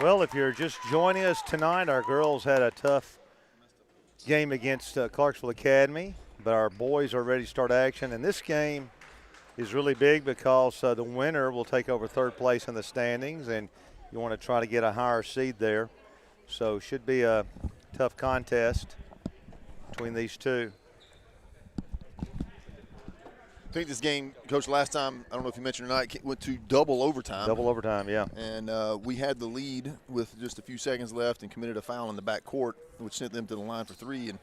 Well, if you're just joining us tonight, our girls had a tough game against Clarksville Academy, but our boys are ready to start action. And this game is really big because the winner will take over third place in the standings, and you want to try to get a higher seed there. So it should be a tough contest between these two. I think this game, Coach, last time, I don't know if you mentioned or not, went to double overtime. Double overtime, yeah. And we had the lead with just a few seconds left and committed a foul in the back court, which sent them to the line for three. And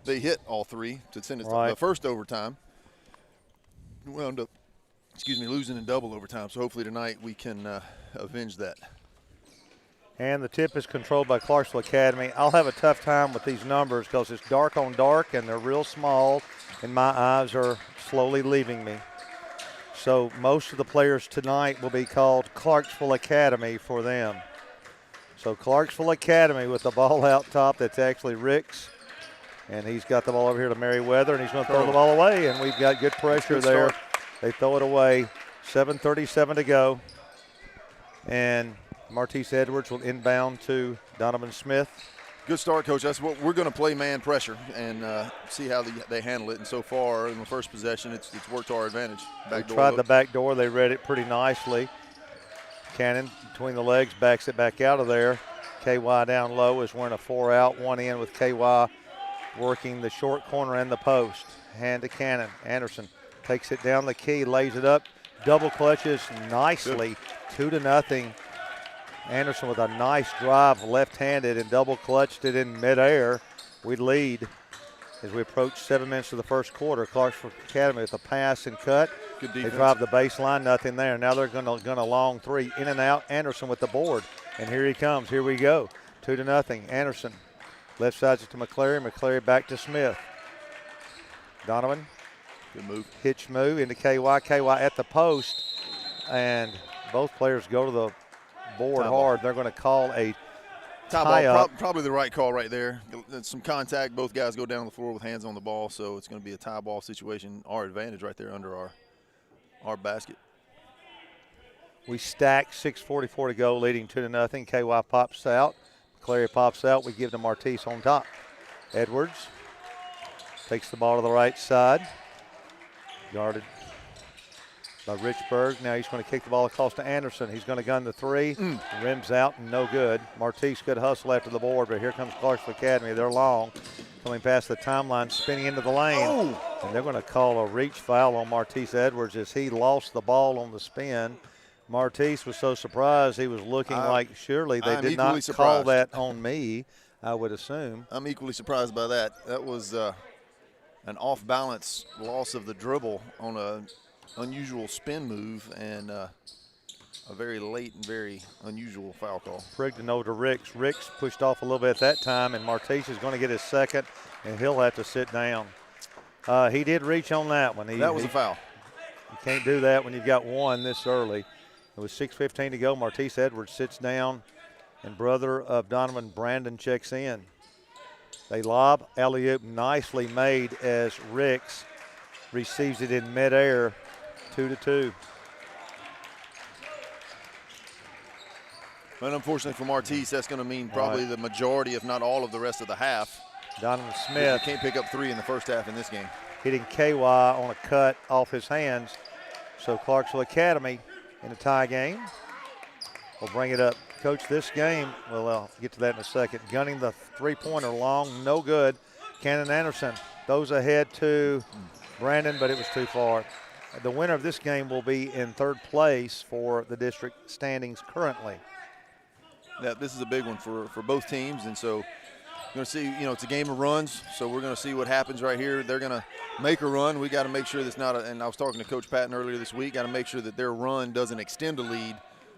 they hit all three to send us to the first overtime. We wound up, losing in double overtime. So hopefully tonight we can avenge that. And the tip is controlled by Clarksville Academy. I'll have a tough time with these numbers because it's dark on dark and they're real small, and my eyes are slowly leaving me. So most of the players tonight will be called Clarksville Academy for them. So Clarksville Academy with the ball out top. That's actually Rick's. And he's got the ball over here to Merriweather, and he's going to throw the ball away. And we've got good pressure there. They throw it away. 7:37 to go. And Martise Edwards will inbound to Donovan Smith. Good start, Coach. That's what we're going to play, man pressure, and see how they handle it. And so far in the first possession, it's worked to our advantage. They tried the back door. They read it pretty nicely. Cannon between the legs backs it back out of there. KY down low is wearing a 4-out, one in with KY working the short corner and the post. Hand to Cannon. Anderson takes it down the key, lays it up, double clutches nicely, 2-0. Anderson with a nice drive, left-handed, and double clutched it in midair. We lead as we approach 7 minutes of the first quarter. Clarksville Academy with a pass and cut. Good defense. They drive the baseline, nothing there. Now they're going to long three, in and out. Anderson with the board, and here he comes. Here we go, 2-0. Anderson left sides it to McClary. McClary back to Smith. Donovan. Good move. Hitch move into KY. KY at the post, and both players go to the board tie hard. Ball. They're going to call a tie ball. Probably the right call right there. Some contact. Both guys go down on the floor with hands on the ball, so it's going to be a tie ball situation. Our advantage right there under our basket. We stack, 6:44 to go, leading 2-0. KY pops out. McClary pops out. We give to Martise on top. Edwards takes the ball to the right side. Guarded by Richburg. Now he's going to kick the ball across to Anderson. He's going to gun the three. Rims out and no good. Martise good hustle after the board, but here comes Clarksville Academy. They're long, coming past the timeline, spinning into the lane. And they're going to call a reach foul on Martise Edwards as he lost the ball on the spin. Martise was so surprised he was looking like surely they did not call that on me, I would assume. I'm equally surprised by that. That was an off-balance loss of the dribble on a unusual spin move and a very late and very unusual foul call. Brigden over to Ricks. Ricks pushed off a little bit at that time, and Martise is going to get his second, and he'll have to sit down. He did reach on that one. That was a foul. You can't do that when you've got one this early. It was 6:15 to go. Martise Edwards sits down, and brother of Donovan, Brandon, checks in. They lob, alley-oop nicely made as Ricks receives it in midair. 2-2. But unfortunately for Martise, that's going to mean probably the majority, if not all, of the rest of the half. Donovan Smith can't pick up three in the first half in this game. Hitting KY on a cut off his hands. So Clarksville Academy in a tie game. We'll bring it up. Coach, this game, well, I'll get to that in a second. Gunning the three-pointer long, no good. Cannon Anderson throws ahead to Brandon, but it was too far. The winner of this game will be in third place for the district standings currently. Yeah, this is a big one for both teams, and so you're going to see, it's a game of runs, so we're going to see what happens right here. They're going to make a run. We got to make sure that's not and I was talking to Coach Patton earlier this week, got to make sure that their run doesn't extend a lead,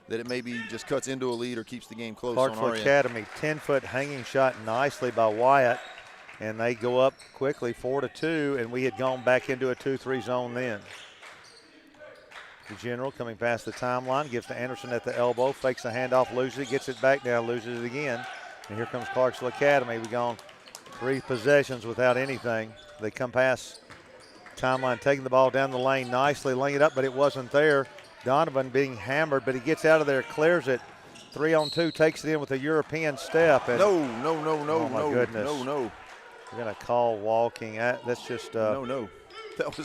that it maybe just cuts into a lead or keeps the game close on our end. Clarksville Academy, 10-foot hanging shot nicely by Wyatt, and they go up quickly 4-2, and we had gone back into a 2-3 zone then. The general coming past the timeline, gives to Anderson at the elbow, fakes the handoff, loses it, gets it back down, loses it again. And here comes Clarksville Academy. We've gone 3 possessions without anything. They come past timeline, taking the ball down the lane nicely, laying it up, but it wasn't there. Donovan being hammered, but he gets out of there, clears it, 3-on-2, takes it in with a European step. And No. Oh, my goodness. No. We're going to call walking. That's just. No. That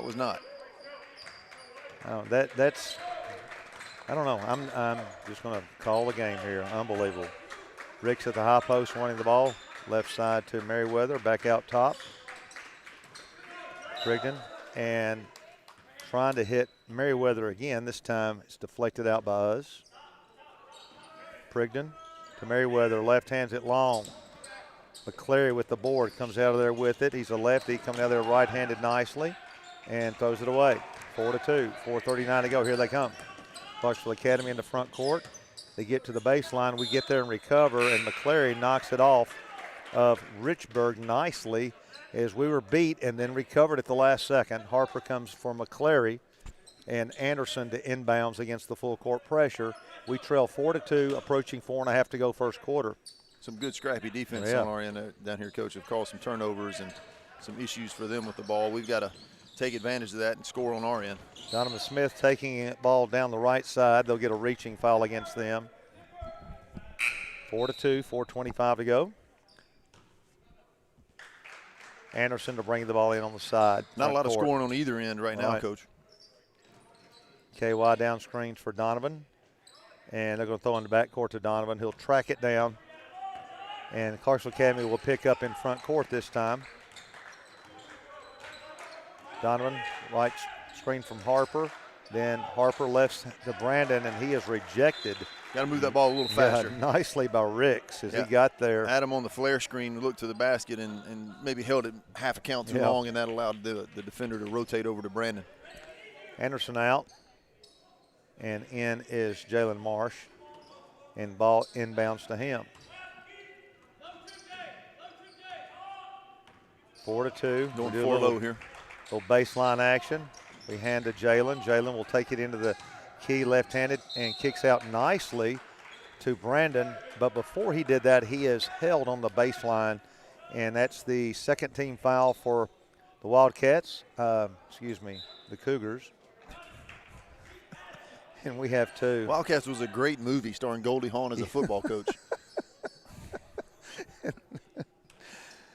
was not. That's. I don't know. I'm just going to call the game here. Unbelievable. Ricks at the high post wanting the ball. Left side to Merriweather. Back out top. Brigden. And trying to hit Merriweather again. This time it's deflected out by us. Brigden to Merriweather. Left hands it long. McCleary with the board. Comes out of there with it. He's a lefty. Coming out of there right-handed nicely. And throws it away. 4-2. 4:39 to go. Here they come. Clarksville Academy in the front court. They get to the baseline. We get there and recover, and McCleary knocks it off of Richburg nicely as we were beat and then recovered at the last second. Harper comes for McCleary and Anderson to inbounds against the full court pressure. We trail 4-2, approaching 4.5 to go first quarter. Some good scrappy defense on our end down here, Coach. Have caused some turnovers and some issues for them with the ball. We've got to take advantage of that and score on our end. Donovan Smith taking the ball down the right side. They'll get a reaching foul against them. 4-2, 4:25 to go. Anderson to bring the ball in on the side. Not a lot of scoring on either end right now, Coach. KY down screens for Donovan. And they're going to throw in the backcourt to Donovan. He'll track it down. And Clarksville Academy will pick up in front court this time. Donovan, right screen from Harper. Then Harper left to Brandon, and he is rejected. Got to move that ball a little faster. Yeah, nicely by Ricks as he got there. Adam on the flare screen looked to the basket and maybe held it half a count too long, and that allowed the defender to rotate over to Brandon. Anderson out. And in is Jalen Marsh. And ball inbounds to him. 4-2. Going 4 low here. Little baseline action. We hand to Jalen. Jalen will take it into the key left-handed and kicks out nicely to Brandon. But before he did that, he is held on the baseline, and that's the second team foul for the Wildcats. The Cougars. And we have 2. Wildcats was a great movie starring Goldie Hawn as a football coach.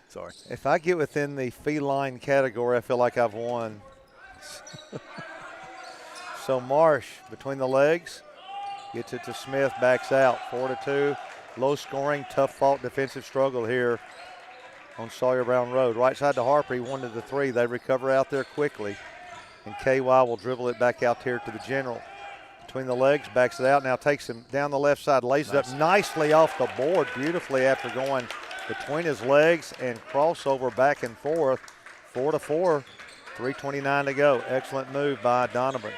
Sorry. If I get within the feline category, I feel like I've won. So Marsh between the legs, gets it to Smith, backs out. 4-2, low scoring, tough fought defensive struggle here on Sawyer Brown Road. Right side to Harper, he wanted the 3. They recover out there quickly. And KY will dribble it back out here to the general. Between the legs, backs it out, now takes him down the left side, lays it up nicely off the board beautifully after going between his legs and crossover back and forth. 4-4, 3:29 to go. Excellent move by Donovan.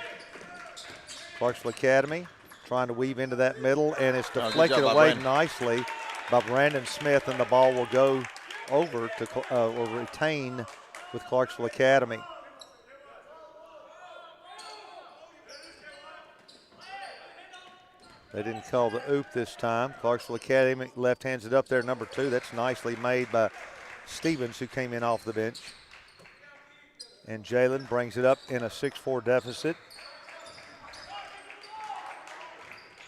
Clarksville Academy trying to weave into that middle, and it's deflected away nicely by Brandon Smith, and the ball will go over to or retain with Clarksville Academy. They didn't call the oop this time. Clarksville Academy left hands it up there, number 2. That's nicely made by Stevens, who came in off the bench. And Jalen brings it up in a 6-4 deficit.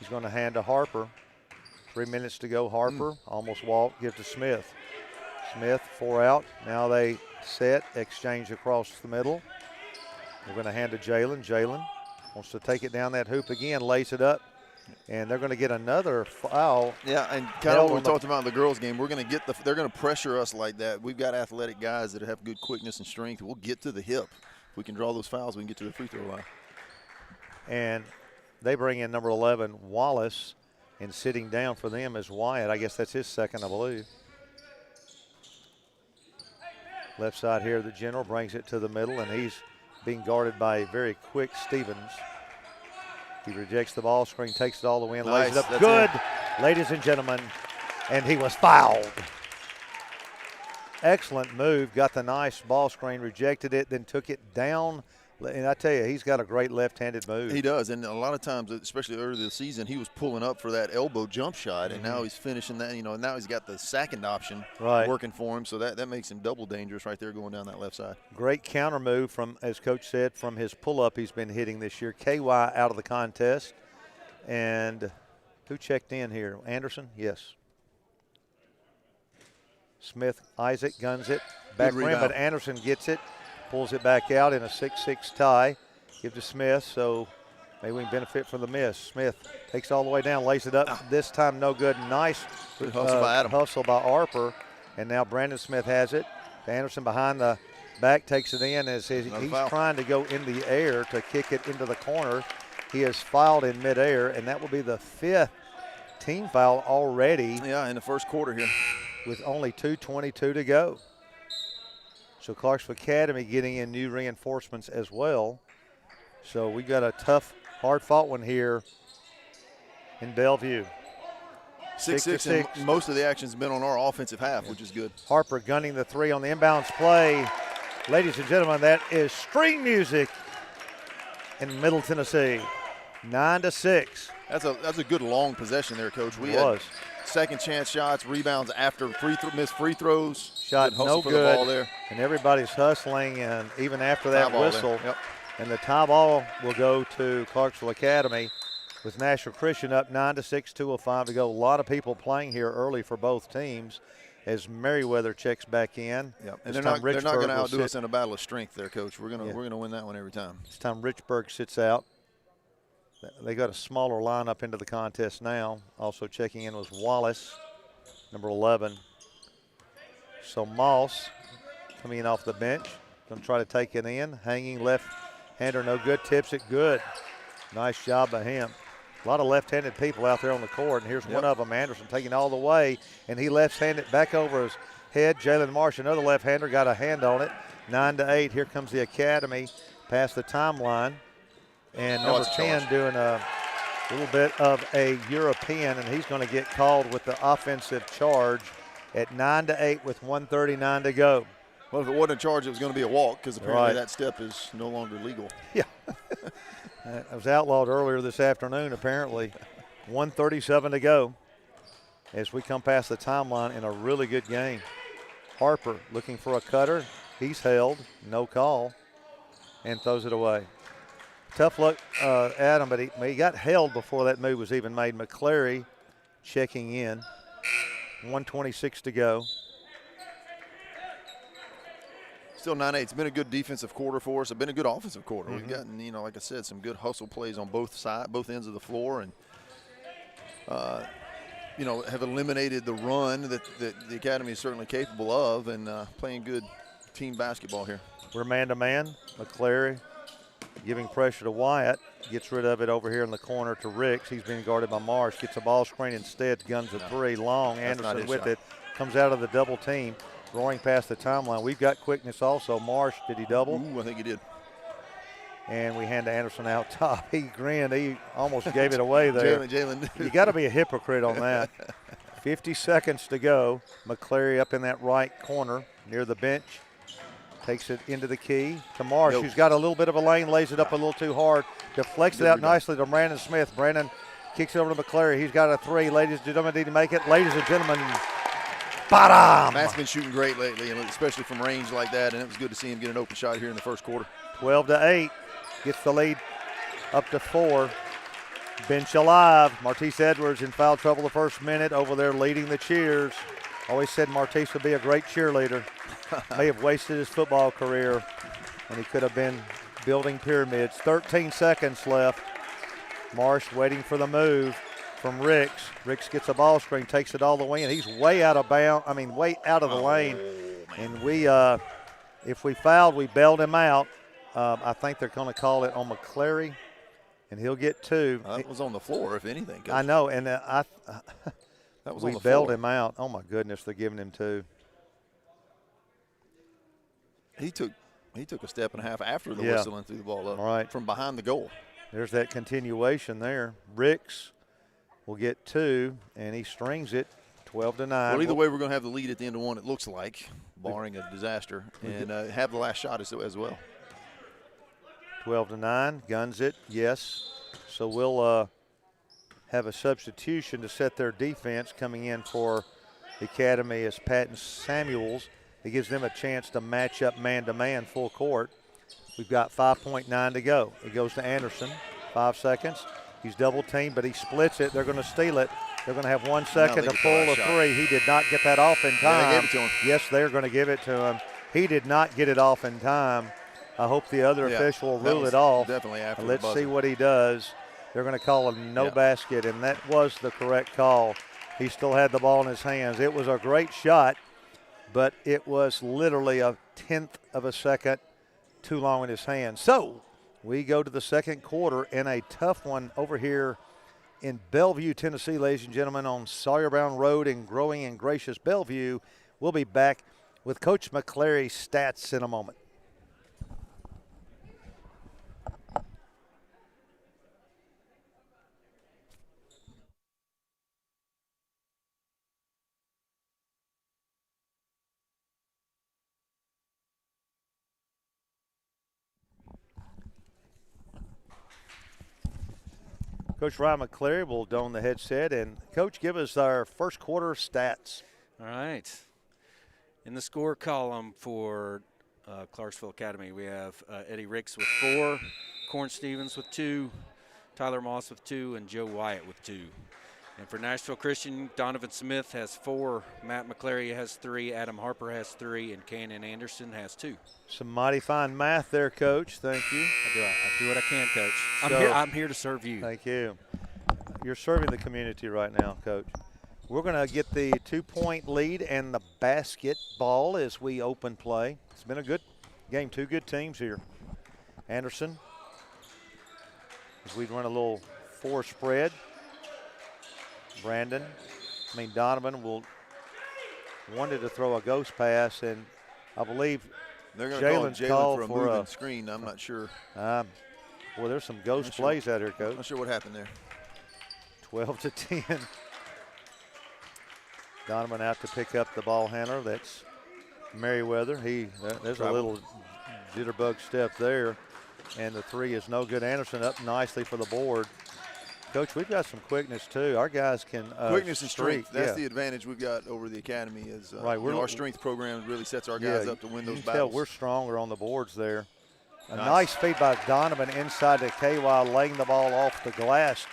He's going to hand to Harper. 3 minutes to go. Harper almost walked, give to Smith. Smith, 4 out. Now they set, exchange across the middle. We're going to hand to Jalen. Jalen wants to take it down that hoop again, lays it up. And they're going to get another foul. Yeah, and kind of what we talked about in the girls' game. We're going to get they're going to pressure us like that. We've got athletic guys that have good quickness and strength. We'll get to the hip. If we can draw those fouls, we can get to the free throw line. And they bring in number 11, Wallace, and sitting down for them is Wyatt. I guess that's his second, I believe. Left side here, the general brings it to the middle, and he's being guarded by a very quick Stevens. He rejects the ball screen, takes it all the way in, lays it up. Good, ladies and gentlemen, and he was fouled. Excellent move, got the nice ball screen, rejected it, then took it down. And I tell you, he's got a great left-handed move. He does, and a lot of times, especially earlier this season, he was pulling up for that elbow jump shot, and now he's finishing that, now he's got the second option working for him, so that makes him double dangerous right there going down that left side. Great counter move from, as Coach said, from his pull-up he's been hitting this year. KY out of the contest. And who checked in here? Anderson? Yes. Smith, Isaac guns it. Back rim, but Anderson gets it. Pulls it back out in a 6-6 tie. Give to Smith, so maybe we can benefit from the miss. Smith takes it all the way down, lays it up. This time no good. Nice hustle by Harper. And now Brandon Smith has it. Anderson behind the back takes it in as he's trying to go in the air to kick it into the corner. He is fouled in midair, and that will be the 5th team foul already. Yeah, in the first quarter here. With only 2:22 to go. So Clarksville Academy getting in new reinforcements as well. So we got a tough, hard-fought one here in Bellevue. 6-6, and most of the action's been on our offensive half, which is good. Harper gunning the 3 on the inbounds play. Ladies and gentlemen, that is string music in Middle Tennessee. 9-6. That's a good long possession there, Coach. We had second chance shots, rebounds after missed free throws. Shot no good. The ball there. And everybody's hustling, and even after that whistle. And the tie ball will go to Clarksville Academy with National Christian up 9-6, 2:05 to go. A lot of people playing here early for both teams as Merriweather checks back in. Yep. And they're not going to outdo us in a battle of strength there, Coach. We're going to win that one every time. This time Richburg sits out. They got a smaller lineup into the contest now. Also checking in was Wallace, number 11. So Moss coming in off the bench. Going to try to take it in. Hanging left-hander, no good. Tips it good. Nice job by him. A lot of left-handed people out there on the court, and here's one of them, Anderson, taking all the way, and he left-handed back over his head. Jalen Marsh, another left-hander, got a hand on it. 9-8. Here comes the Academy past the timeline. And number 10 doing a little bit of a European, and he's going to get called with the offensive charge at 9-8 with 1:39 to go. Well, if it wasn't a charge, it was going to be a walk because apparently that step is no longer legal. Yeah. It was outlawed earlier this afternoon, apparently. 1:37 to go as we come past the timeline in a really good game. Harper looking for a cutter. He's held, no call, and throws it away. Tough luck, Adam, but he got held before that move was even made. McClary checking in. 1:26 to go. Still 9-8. It's been a good defensive quarter for us. It's been a good offensive quarter. We've gotten, like I said, some good hustle plays on both ends of the floor, and have eliminated the run that the Academy is certainly capable of, and playing good team basketball here. We're man-to-man. McClary giving pressure to Wyatt. Gets rid of it over here in the corner to Ricks. He's being guarded by Marsh. Gets a ball screen instead. Guns a 3. Long. Anderson with it. Comes out of the double team. Roaring past the timeline. We've got quickness also. Marsh, did he double? Ooh, I think he did. And we hand to Anderson out top. He grinned. He almost gave it away there. Jalen. You got to be a hypocrite on that. 50 seconds to go. McClary up in that right corner near the bench. Takes it into the key to Marsh, who's got a little bit of a lane, lays it up a little too hard, deflects it out nicely to Brandon Smith. Brandon kicks it over to McClary. He's got a 3. Ladies and gentlemen, did he make it? Ladies and gentlemen, bottom. Matt's been shooting great lately, especially from range like that, and it was good to see him get an open shot here in the first quarter. 12-8, gets the lead up to 4. Bench alive. Martise Edwards in foul trouble the first minute over there leading the cheers. Always said Martise would be a great cheerleader. May have wasted his football career when he could have been building pyramids. 13 seconds left. Marsh waiting for the move from Ricks. Ricks gets a ball screen, takes it all the way in. He's way out of bounds, way out of the lane. And we, if we fouled, we bailed him out. I think they're going to call it on McClary, and he'll get 2. That was on the floor, if anything. I know, and that was we bailed him out. Oh, my goodness, they're giving him 2. He took a step and a half after the whistle and threw the ball up from behind the goal. There's that continuation there. Ricks will get 2, and he strings it 12-9. Well, either way, we're going to have the lead at the end of one, it looks like, barring a disaster, and have the last shot as well. 12-9, guns it, yes. So we'll have a substitution to set their defense coming in for the Academy as Patton Samuels. It gives them a chance to match up man-to-man full court. We've got 5.9 to go. It goes to Anderson, 5 seconds. He's double teamed, but he splits it. They're going to steal it. They're going to have 1 second to pull a three. He did not get that off in time. Yeah, they gave it to him. Yes, they're going to give it to him. He did not get it off in time. I hope the other official will rule it off. Definitely after Let's the buzzer. see what he does. They're going to call a no basket, and that was the correct call. He still had the ball in his hands. It was a great shot, but it was literally a 1/10 of a second too long in his hands. So we go to the second quarter in a tough one over here in Bellevue, Tennessee, ladies and gentlemen, on Sawyer Brown Road in growing and gracious Bellevue. We'll be back with Coach McClary's stats in a moment. Coach Ryan McClary will don the headset. And, Coach, give us our first quarter stats. All right. In the score column for Clarksville Academy, we have Eddie Ricks with 4, Corn Stevens with 2, Tyler Moss with 2, and Joe Wyatt with 2. And for Nashville Christian, Donovan Smith has 4, Matt McClary has 3, Adam Harper has 3, and Cannon Anderson has 2. Some mighty fine math there, Coach. Thank you. I do what I can, Coach. I'm here to serve you. Thank you. You're serving the community right now, Coach. We're going to get the 2-point lead and the basketball as we open play. It's been a good game, 2 good teams here. Anderson, as we run a little 4 spread. Donovan wanted to throw a ghost pass, and I believe they're going to call Jalen's Jalen for a moving screen. I'm not sure. Well, there's some ghost plays out here, Coach. Not sure what happened there. 12-10. Donovan out to pick up the ball handler. That's Merriweather. There's a little jitterbug step there, and the 3 is no good. Anderson up nicely for the board. Coach, we've got some quickness too. Our guys can quickness and strength. That's the advantage we've got over the academy. Is right. Our strength program really sets our guys up to win those battles. We're stronger on the boards there. A nice feed by Donovan inside to KY, laying the ball off the glass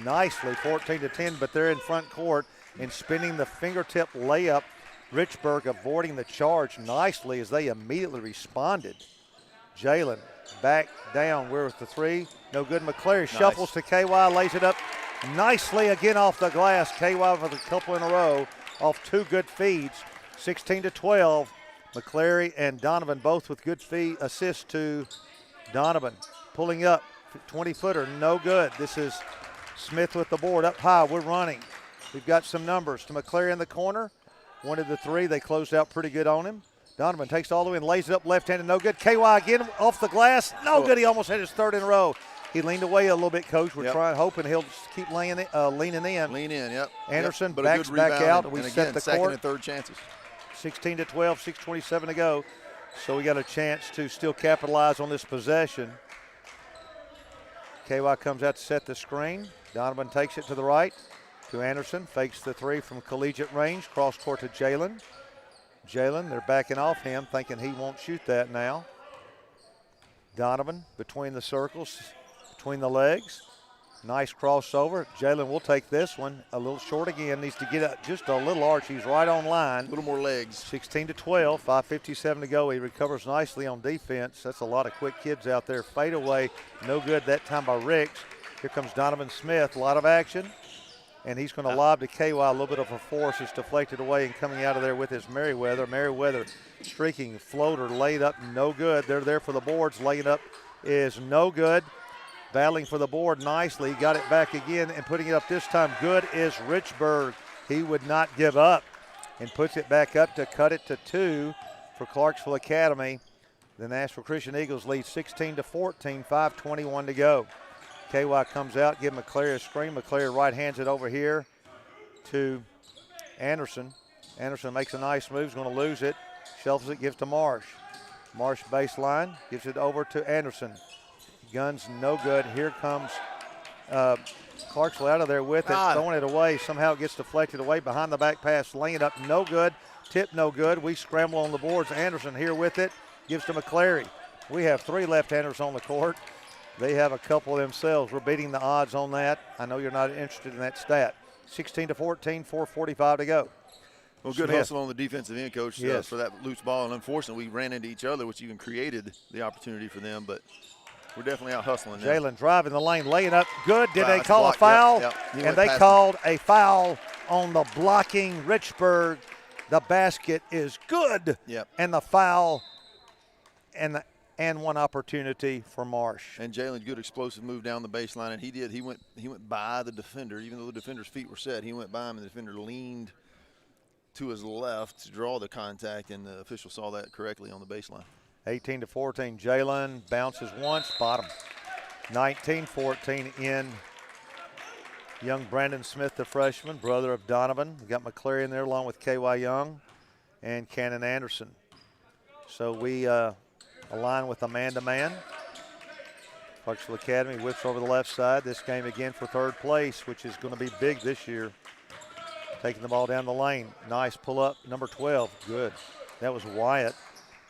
nicely, 14-10. But they're in front court and spinning the fingertip layup. Richburg avoiding the charge nicely as they immediately responded. Jalen back down. We're with the 3. No good. McClary shuffles to KY, lays it up nicely again off the glass. KY with a couple in a row off 2 good feeds. 16-12. McClary and Donovan both with good feed assists to Donovan. Pulling up, 20-footer, no good. This is Smith with the board up high. We're running. We've got some numbers to McClary in the corner. Wanted the 3. They closed out pretty good on him. Donovan takes all the way and lays it up left-handed, no good. KY again off the glass, no good. He almost had his 3rd in a row. He leaned away a little bit, Coach. We're hoping he'll keep leaning in. Lean in, yep. Anderson backs back out. We set the second court. and third chances. 16-12, 6:27 to go. So we got a chance to still capitalize on this possession. KY comes out to set the screen. Donovan takes it to the right to Anderson. Fakes the 3 from collegiate range. Cross court to Jalen. They're backing off him, thinking he won't shoot that now. Donovan between the circles, between the legs. Nice crossover. Jalen will take this one. A little short again. Needs to get up just a little arch. He's right on line. A little more legs. 16-12, 5:57 to go. He recovers nicely on defense. That's a lot of quick kids out there. Fade away. No good that time by Ricks. Here comes Donovan Smith. A lot of action. And he's going to lob to KY. A little bit of a force. It's deflected away, and coming out of there with his Merriweather. Merriweather streaking floater, laid up, no good. They're there for the boards. Laying up is no good. Battling for the board nicely. Got it back again and putting it up this time. Good is Richburg. He would not give up and puts it back up to cut it to 2 for Clarksville Academy. The Nashville Christian Eagles lead 16-14, 5:21 to go. KY comes out, give McClary a screen. McClary right hands it over here to Anderson. Anderson makes a nice move, he's going to lose it. Shelves it, gives to Marsh. Marsh baseline, gives it over to Anderson. Guns no good. Here comes Clarksville out of there with it, throwing it away. Somehow it gets deflected away. Behind the back pass, laying it up, no good. Tip no good. We scramble on the boards. Anderson here with it, gives to McClary. We have 3 left-handers on the court. They have a couple themselves. We're beating the odds on that. I know you're not interested in that stat. 16-14, 4:45 to go. Well, good Smith. hustle on the defensive end, Coach, Yes. for that loose ball. And unfortunately, we ran into each other, which even created the opportunity for them. But we're definitely out hustling them. Jalen driving the lane, laying up. Good. Did they That's call blocked. a foul? Yep. He And went they past called a foul on the blocking Richburg. The basket is good. Yep. And the foul and one opportunity for Marsh. And Jalen, good explosive move down the baseline, and he did. He went by the defender, even though the defender's feet were set. He went by him, and the defender leaned to his left to draw the contact, and the official saw that correctly on the baseline. 18-14. Jalen bounces once, bottom. 19-14 in young Brandon Smith, the freshman, brother of Donovan. We got McClary in there along with K.Y. Young and Cannon Anderson. So we align with a man-to-man. Clarksville Academy whips over the left side. This game again for third place, which is going to be big this year. Taking the ball down the lane. Nice pull-up, number 12. Good. That was Wyatt,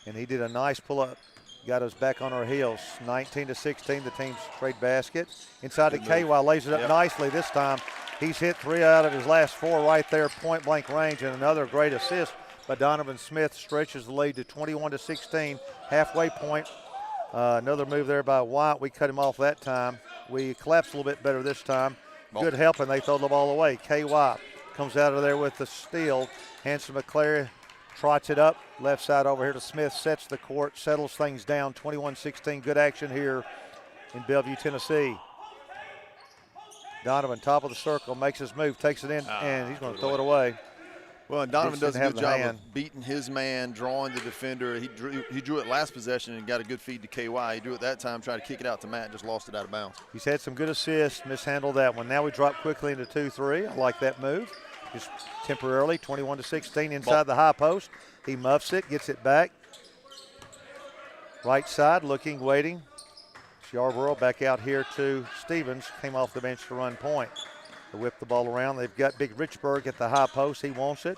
and he did a nice pull-up. Got us back on our heels. 19-16, the team's trade basket. Inside to KY, lays it up nicely this time. He's hit 3 out of his last 4 right there, point-blank range, and another great assist. But Donovan Smith stretches the lead to 21-16, halfway point. Another move there by Wyatt. We cut him off that time. We collapsed a little bit better this time. Good help, and they throw the ball away. KY comes out of there with the steal. Hands to McClary, trots it up. Left side over here to Smith, sets the court, settles things down. 21-16, good action here in Bellevue, Tennessee. Donovan, top of the circle, makes his move, takes it in, and he's going to throw it away. Well, and Donovan does a good job hand. of beating his man, drawing the defender. He drew it last possession and got a good feed to KY. He drew it that time, tried to kick it out to Matt, just lost it out of bounds. He's had some good assists, mishandled that one. Now we drop quickly into 2-3. I like that move. Just temporarily, 21-16 inside the high post. He muffs it, gets it back. Right side, looking, waiting. Yarborough back out here to Stevens. Came off the bench to run point. They whip the ball around. They've got Big Richburg at the high post. He wants it.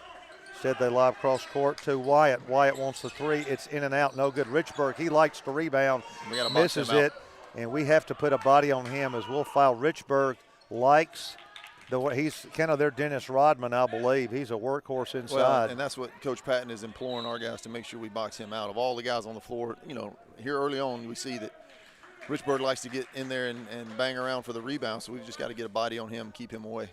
Instead, they lob cross court to Wyatt. Wyatt wants the 3. It's in and out. No good. Richburg, he likes to rebound. Misses it. And we have to put a body on him as we'll foul. Richburg likes he's kind of their Dennis Rodman, I believe. He's a workhorse inside. Well, and that's what Coach Patton is imploring our guys to make sure we box him out. Of all the guys on the floor, here early on we see that Richburg likes to get in there and bang around for the rebound, so we've just got to get a body on him, keep him away.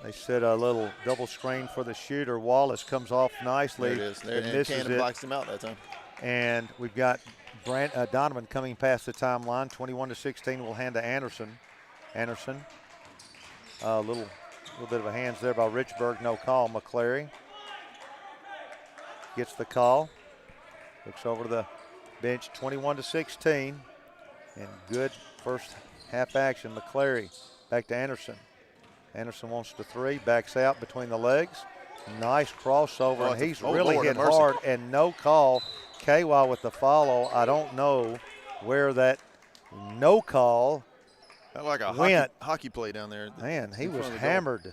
They set a little double screen for the shooter. Wallace comes off nicely. There it is. And misses Cannon blocks him out that time. And we've got Donovan coming past the timeline. 21-16 will hand to Anderson. Anderson, a little bit of a hands there by Richburg. No call. McClary gets the call. Looks over to the bench. 21-16. And good first half action. McClary back to Anderson. Anderson wants the 3, backs out between the legs. Nice crossover, and he's really hit hard, and no call. KY with the follow. I don't know where that no call like a went. Hockey play down there. Man, he was hammered.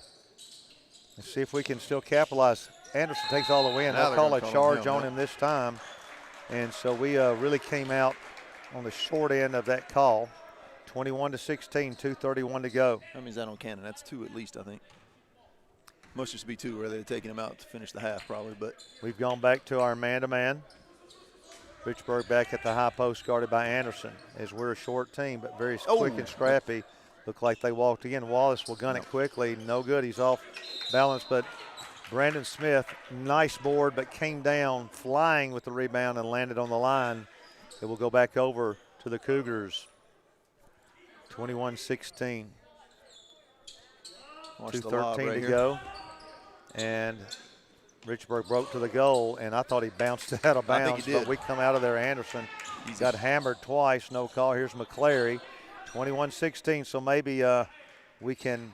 Let's see if we can still capitalize. Anderson takes all the way in. They'll call a charge on him this time. And so we really came out on the short end of that call. 21-16, 2:31 to go. That means that on Cannon. That's 2 at least, I think. Must just be 2 where they're taking him out to finish the half probably. But we've gone back to our man-to-man. Richburg back at the high post guarded by Anderson, as we're a short team but very quick and scrappy. Look like they walked again. Wallace will gun it quickly. No good. He's off balance, but Brandon Smith, nice board, but came down flying with the rebound and landed on the line. It will go back over to the Cougars. 21-16. 2:13 to go. And Richburg broke to the goal, and I thought he bounced out of bounds, but we come out of there. Anderson got hammered twice. No call. Here's McClary. 21-16, so maybe we can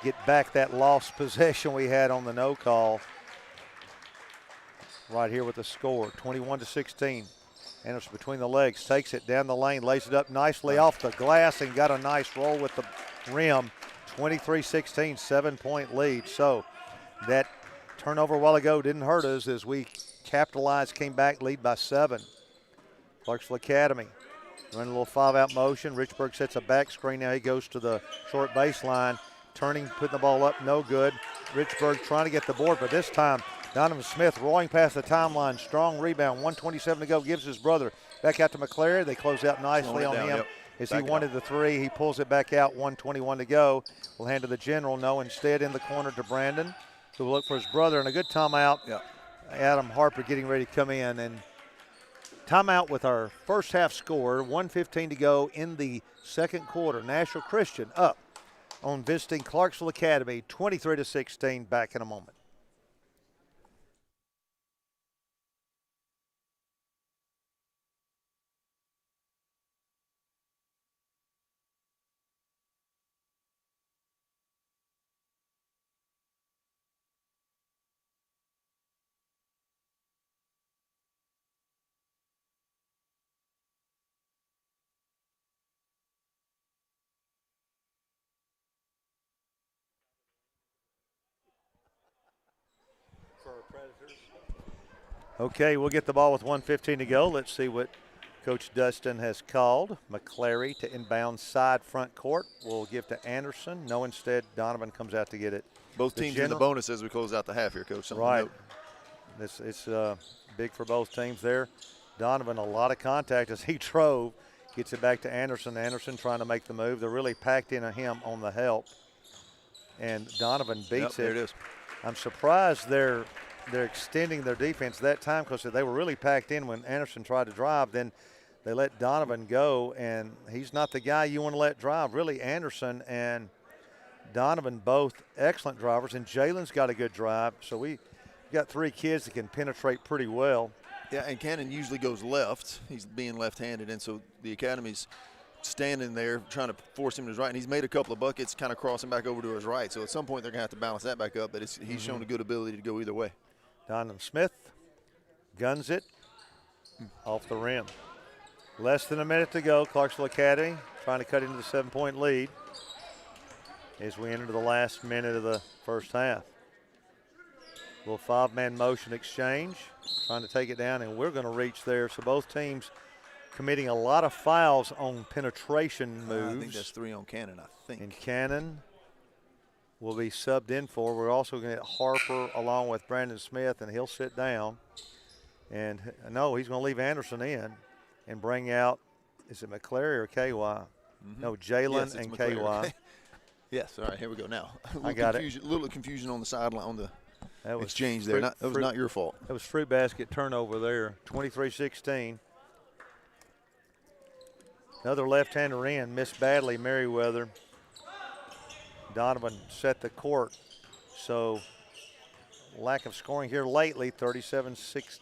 get back that lost possession we had on the no call right here with the score. 21-16. Anderson between the legs, takes it down the lane, lays it up nicely off the glass and got a nice roll with the rim. 23-16, 7-point lead. So that turnover a while ago didn't hurt us as we capitalized, came back, lead by 7. Clarksville Academy Running a little 5-out motion. Richburg sets a back screen. Now he goes to the short baseline. Turning, putting the ball up, no good. Richburg trying to get the board, but this time Donovan Smith rolling past the timeline. Strong rebound. 1:27 to go. Gives his brother back out to McClary. They close out nicely on him. Yep. As he wanted the three, he pulls it back out. 1:21 to go. We'll hand to the general. No, instead in the corner to Brandon, who will look for his brother. And a good timeout. Yep. Adam Harper getting ready to come in. And timeout with our first half score. 1:15 to go in the second quarter. Nashville Christian up on visiting Clarksville Academy, 23-16. Back in a moment. Okay, we'll get the ball with 1:15 to go. Let's see what Coach Dustin has called. McClary to inbound side front court. We'll give to Anderson. No, instead, Donovan comes out to get it. Both teams in the bonus as we close out the half here, Coach. Right. It's big for both teams there. Donovan, a lot of contact as he drove. Gets it back to Anderson. Anderson trying to make the move. They're really packed into him on the help. And Donovan beats it. There it is. I'm surprised they're extending their defense that time because they were really packed in when Anderson tried to drive. Then they let Donovan go, and he's not the guy you want to let drive. Really, Anderson and Donovan both excellent drivers, and Jalen's got a good drive. So we got three kids that can penetrate pretty well. Yeah, and Cannon usually goes left. He's being left-handed, and so the Academy's standing there trying to force him to his right, and he's made a couple of buckets kind of crossing back over to his right. So at some point they're going to have to balance that back up, but he's shown a good ability to go either way. Donovan Smith guns it off the rim. Less than a minute to go. Clarksville Academy trying to cut into the 7-point lead as we enter the last minute of the first half. Little 5-man motion exchange, trying to take it down, and we're going to reach there. So both teams committing a lot of fouls on penetration moves. I think that's 3 on Cannon, I think. And Cannon will be subbed in for. We're also going to get Harper along with Brandon Smith, and he'll sit down. And no, he's going to leave Anderson in and bring out, is it McClary or KY? No, Jalen and McClary. KY. Yes, all right, here we go now. I got it. A little confusion on the sideline, on the that was exchange there. That was not your fault. That was fruit basket turnover there, 23-16. Another left-hander in, missed badly, Merriweather. Donovan set the court, so lack of scoring here lately. 36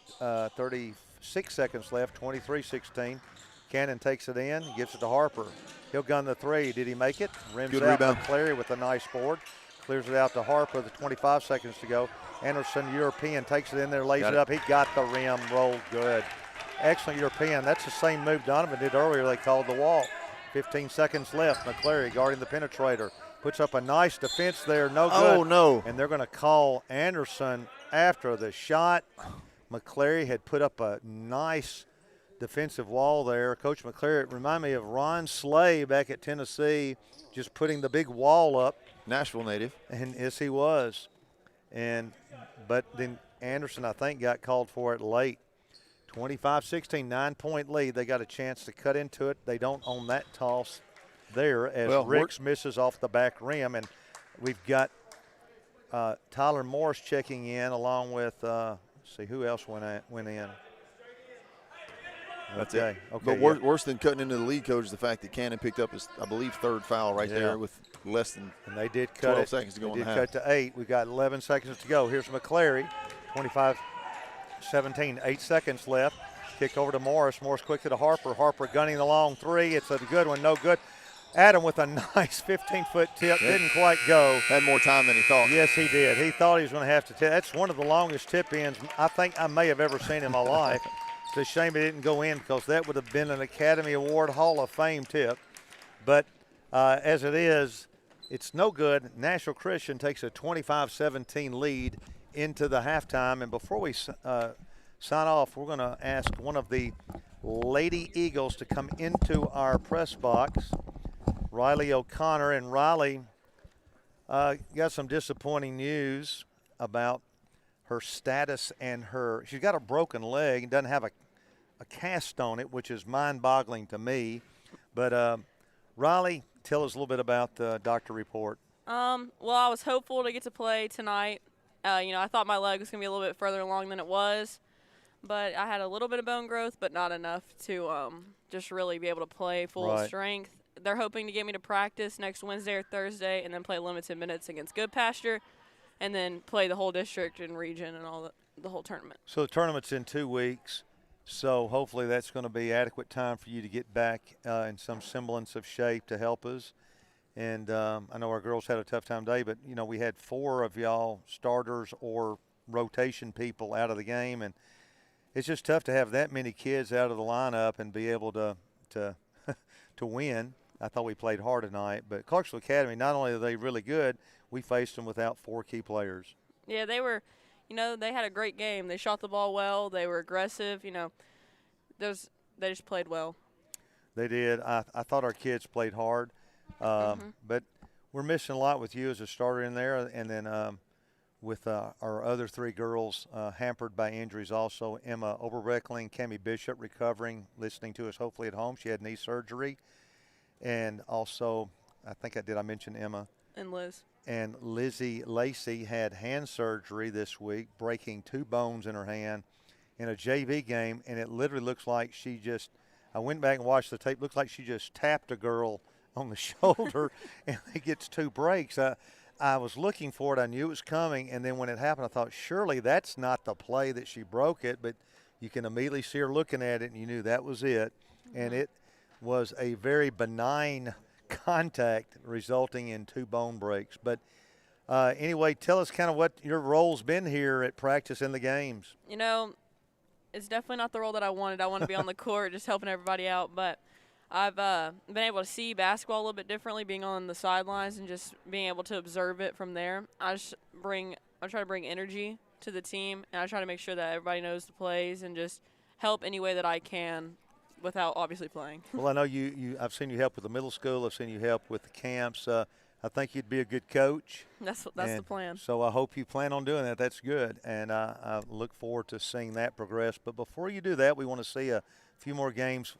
seconds left, 23-16. Cannon takes it in, gives it to Harper. He'll gun the three. Did he make it? Rims Good out. rebound. McClary with a nice board. Clears it out to Harper with 25 seconds to go. Anderson, European, takes it in there, lays it up. He got the rim, rolled good. Excellent European. That's the same move Donovan did earlier. They called the wall. 15 seconds left. McClary guarding the penetrator. Puts up a nice defense there. No good. Oh, no. And they're going to call Anderson after the shot. McClary had put up a nice defensive wall there. Coach McClary, it reminded me of Ron Slay back at Tennessee, just putting the big wall up. Nashville native. And yes, he was. But then Anderson, I think, got called for it late. 25-16, 9-point lead. They got a chance to cut into it. They don't own that toss there as Ricks misses off the back rim. And we've got Tyler Morris checking in along with, let's see, who else went in? That's it. Okay. But worse than cutting into the lead, Coach, is the fact that Cannon picked up his, I believe, third foul right there with less than and they did cut 12 seconds to go in the half. They did cut to 8. We've got 11 seconds to go. Here's McClary, 25-17, 8 seconds left. Kick over to Morris. Morris quick to the Harper. Harper gunning the long three. It's a good one, no good. Adam with a nice 15-foot tip. Didn't quite go. Had more time than he thought. Yes, he did. He thought he was going to have to tip. That's one of the longest tip-ins I think I may have ever seen in my life. It's a shame it didn't go in because that would have been an Academy Award Hall of Fame tip. But as it is, it's no good. Nashville Christian takes a 25-17 lead into the halftime. And before we sign off, we're going to ask one of the Lady Eagles to come into our press box. Riley O'Connor, and Riley got some disappointing news about her status and she's got a broken leg and doesn't have a cast on it, which is mind-boggling to me. But Riley, tell us a little bit about the doctor report. Well, I was hopeful to get to play tonight. I thought my leg was going to be a little bit further along than it was, but I had a little bit of bone growth, but not enough to just really be able to play full strength. They're hoping to get me to practice next Wednesday or Thursday and then play limited minutes against Good Pasture and then play the whole district and region and all the whole tournament. So the tournament's in 2 weeks, so hopefully that's going to be adequate time for you to get back in some semblance of shape to help us. And I know our girls had a tough time today, but, we had 4 of y'all starters or rotation people out of the game, and it's just tough to have that many kids out of the lineup and be able to to win. I thought we played hard tonight, but Clarksville Academy, not only are they really good, we faced them without 4 key players. Yeah, they were, they had a great game. They shot the ball well. They were aggressive. They just played well. They did. I thought our kids played hard, but we're missing a lot with you as a starter in there, and then with our other 3 girls hampered by injuries also. Emma Oberreckling, Cammie Bishop recovering, listening to us hopefully at home. She had knee surgery. And also, I mention Emma. And Liz. And Lizzie Lacey had hand surgery this week, breaking 2 bones in her hand in a JV game. And it literally looks like I went back and watched the tape, looks like she just tapped a girl on the shoulder and it gets 2 breaks. I was looking for it. I knew it was coming. And then when it happened, I thought, surely that's not the play that she broke it. But you can immediately see her looking at it, and you knew that was it. And it was a very benign contact resulting in 2 bone breaks. But anyway, tell us kind of what your role's been here at practice in the games. It's definitely not the role that I wanted. I want to be on the court just helping everybody out. But I've been able to see basketball a little bit differently, being on the sidelines and just being able to observe it from there. I try to bring energy to the team, and I try to make sure that everybody knows the plays and just help any way that I can without obviously playing. Well, I know I've seen you help with the middle school. I've seen you help with the camps. I think you'd be a good coach. That's the plan. So I hope you plan on doing that. That's good. And I look forward to seeing that progress. But before you do that, we want to see a few more games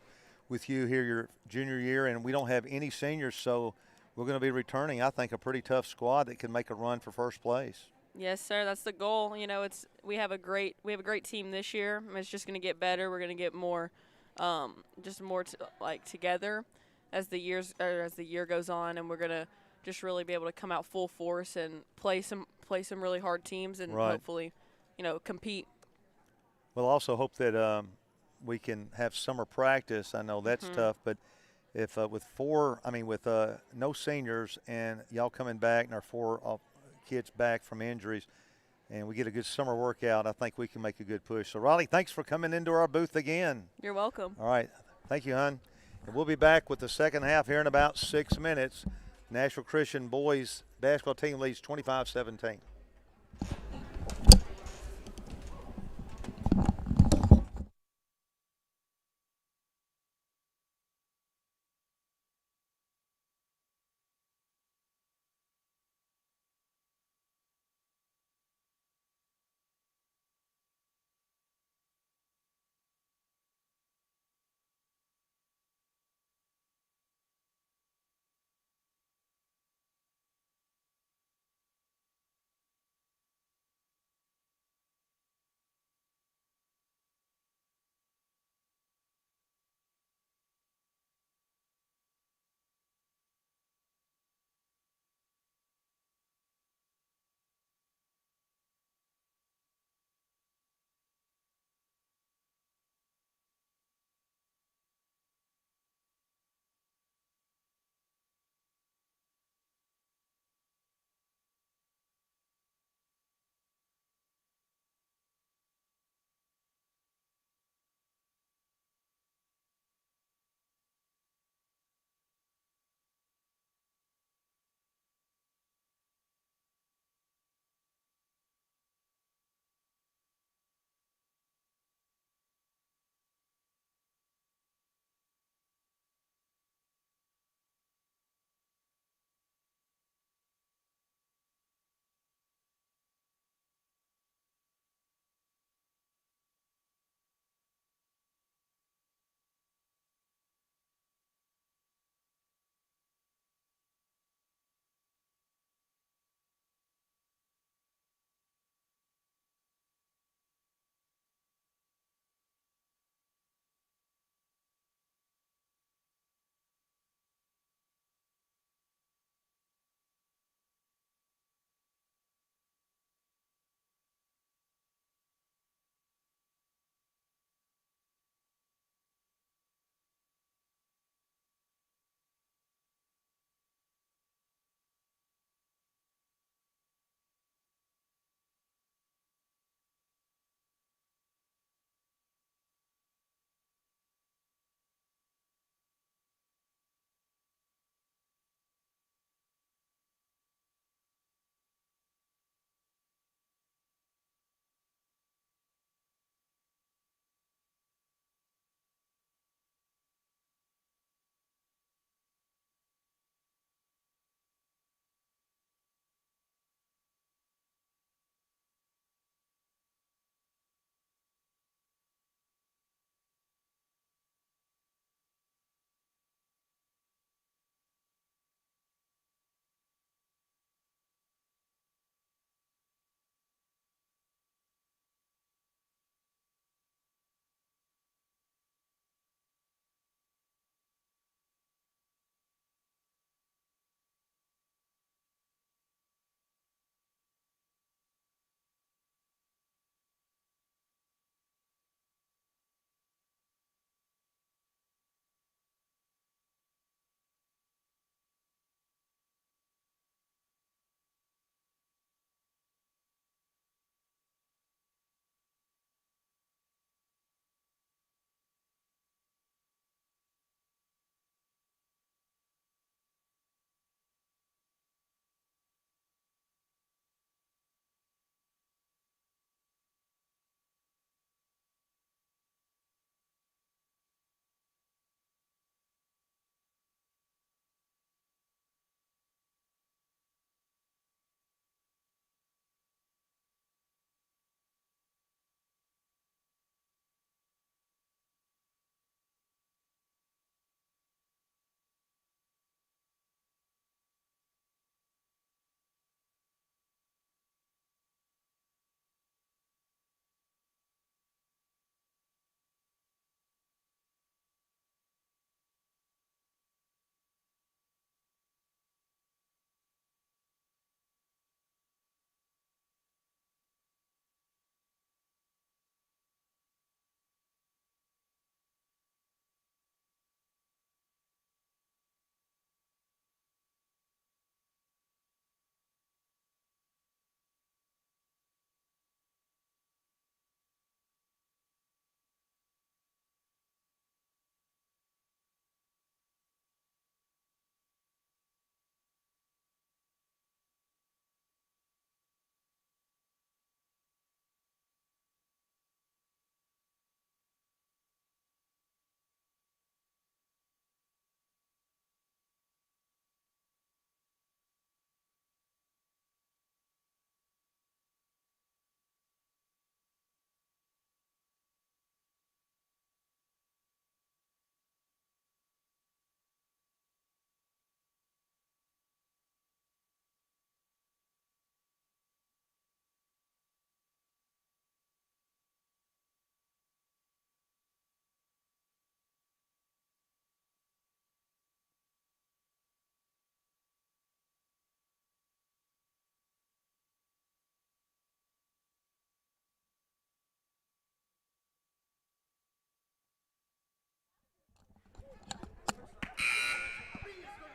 with you here your junior year. And we don't have any seniors, so we're going to be returning, I think, a pretty tough squad that can make a run for first place. Yes, sir. That's the goal. We have a great team this year. It's just going to get better. We're going to get more together as the year goes on, and we're gonna just really be able to come out full force and play some really hard teams and hopefully, compete. Well, also hope that we can have summer practice. I know that's tough, but if with no seniors and y'all coming back and our 4 kids back from injuries, and we get a good summer workout, I think we can make a good push. So, Riley, thanks for coming into our booth again. You're welcome. All right. Thank you, hon. And we'll be back with the second half here in about 6 minutes. Nashville Christian boys basketball team leads 25-17.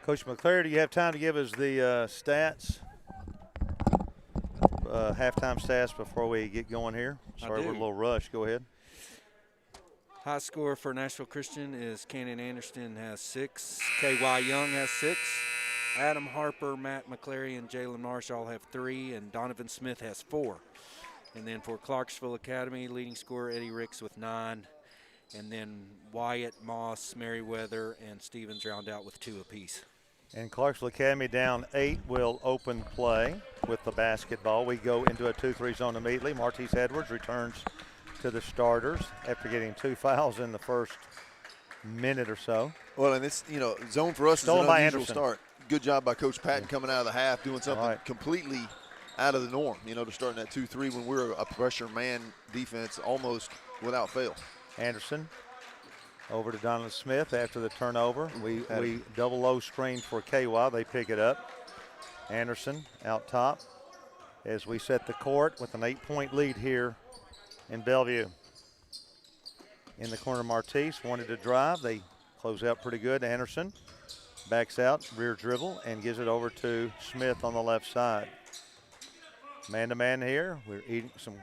Coach McClary, do you have time to give us the stats, halftime stats before we get going here? Sorry, we're a little rushed. Go ahead. High score for Nashville Christian is Cannon Anderson has 6. K.Y. Young has 6. Adam Harper, Matt McClary, and Jalen Marsh all have 3. And Donovan Smith has 4. And then for Clarksville Academy, leading scorer Eddie Ricks with 9. And then Wyatt, Moss, Merriweather, and Stevens round out with 2 apiece. And Clarksville Academy down 8 will open play with the basketball. We go into a 2-3 zone immediately. Martise Edwards returns to the starters after getting 2 fouls in the first minute or so. Well, and this, zone for us Stolen is an by unusual Anderson. start. Good job by Coach Patton coming out of the half, doing something completely out of the norm, to start in that 2-3 when we're a pressure man defense almost without fail. Anderson over to Donovan Smith after the turnover. We double low screen for KY. They pick it up. Anderson out top as we set the court with an 8-point lead here in Bellevue. In the corner, Martise wanted to drive. They close out pretty good. Anderson backs out, rear dribble, and gives it over to Smith on the left side. Man-to-man here. We're eating some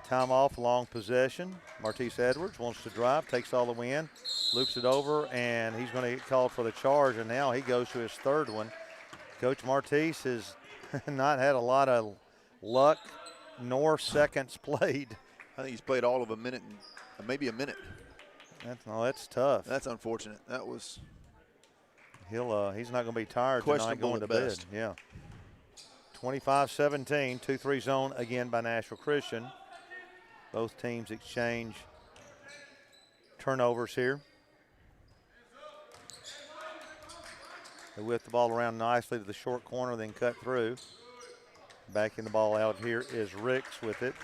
time off, long possession. Martise Edwards wants to drive, takes all the way in, loops it over, and he's going to get called for the charge, and now he goes to his 3rd one. Coach Martise has not had a lot of luck nor seconds played. I think he's played all of a minute, maybe a minute. That's tough. That's unfortunate. That was. He's not going to be tired tonight going to bed. Yeah. 25-17, 2-3 zone again by Nashville Christian. Both teams exchange turnovers here. They whip the ball around nicely to the short corner, then cut through. Backing the ball out here is Ricks with it.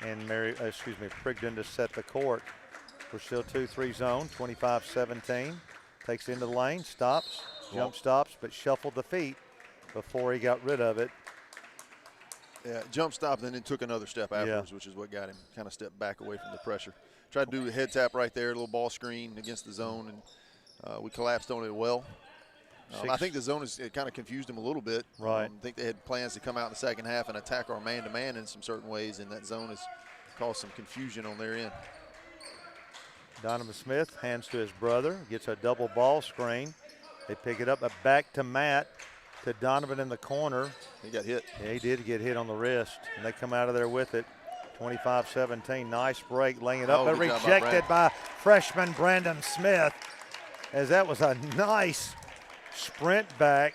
And Prigden to set the court. We're still 2-3 zone, 25-17. Takes it into the lane, stops, jump stops, but shuffled the feet before he got rid of it. Yeah, jump stopped and then took another step afterwards, which is what got him kind of stepped back away from the pressure. Tried to do a head tap right there, a little ball screen against the zone, and we collapsed on it well. I think the zone it kind of confused him a little bit. Right. I think they had plans to come out in the second half and attack our man-to-man in some certain ways, and that zone has caused some confusion on their end. Donovan Smith hands to his brother, gets a double ball screen. They pick it up, but back to Matt, to Donovan in the corner. He got hit. Yeah, he did get hit on the wrist, and they come out of there with it. 25-17, nice break, laying it up, but rejected by freshman Brandon Smith, as that was a nice sprint back,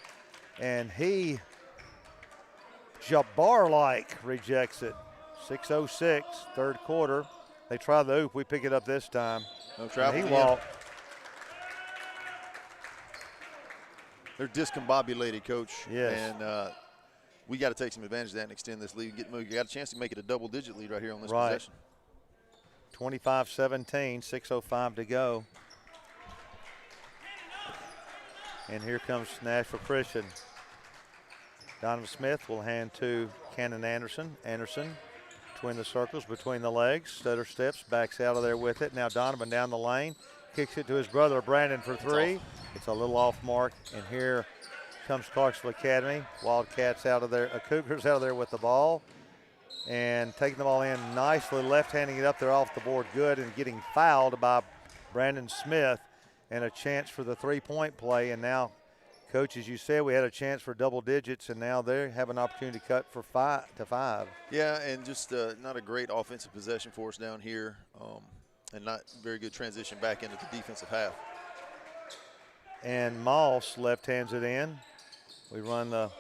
and he, Jabbar-like, rejects it. 6:06, 3rd quarter. They try the oop. We pick it up this time. No travel. He walked. They're discombobulated, Coach. Yes. And we got to take some advantage of that and extend this lead. We got a chance to make it a double-digit lead right here on this possession. 25-17, 6:05 to go. And here comes Nashville Christian. Donovan Smith will hand to Cannon Anderson. Anderson between the circles, between the legs, stutter steps, backs out of there with it. Now Donovan down the lane, kicks it to his brother Brandon for 3. It's a little off mark, and here comes Clarksville Academy. Wildcats out of there, Cougars out of there with the ball, and taking the ball in nicely, left-handing it up there off the board good, and getting fouled by Brandon Smith, and a chance for the 3-point play. And now, Coach, as you said, we had a chance for double digits, and now they have an opportunity to cut for 5. Yeah, and just not a great offensive possession for us down here, and not very good transition back into the defensive half. And Moss left hands it in. We run the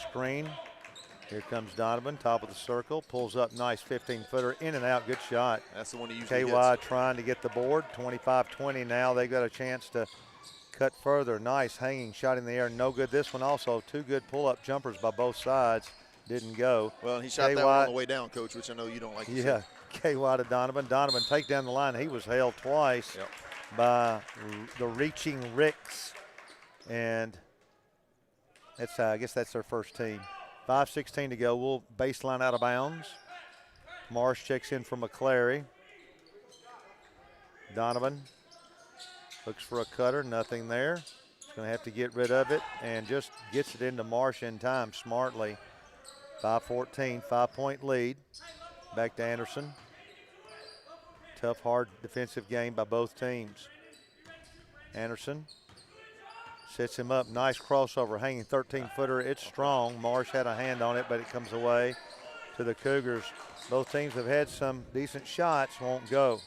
screen. Here comes Donovan, top of the circle, pulls up, nice 15-footer, in and out, good shot. That's the one he usually KY gets. trying to get the board, 25-20 now. They've got a chance to cut further. Nice hanging shot in the air, no good. This one also, 2 good pull-up jumpers by both sides, didn't go. Well, he shot that one on the way down, Coach, which I know you don't like to see. KY to Donovan. Donovan take down the line. He was held twice by the reaching Ricks, and that's I guess that's their first team. 5:16 to go. We'll baseline out of bounds. Marsh checks in for McClary. Donovan looks for a cutter, nothing there. He's going to have to get rid of it and just gets it into Marsh in time smartly. 5-14, 5-point lead. Back to Anderson. Tough, hard defensive game by both teams. Anderson sets him up. Nice crossover, hanging 13-footer. It's strong. Marsh had a hand on it, but it comes away to the Cougars. Both teams have had some decent shots, won't go.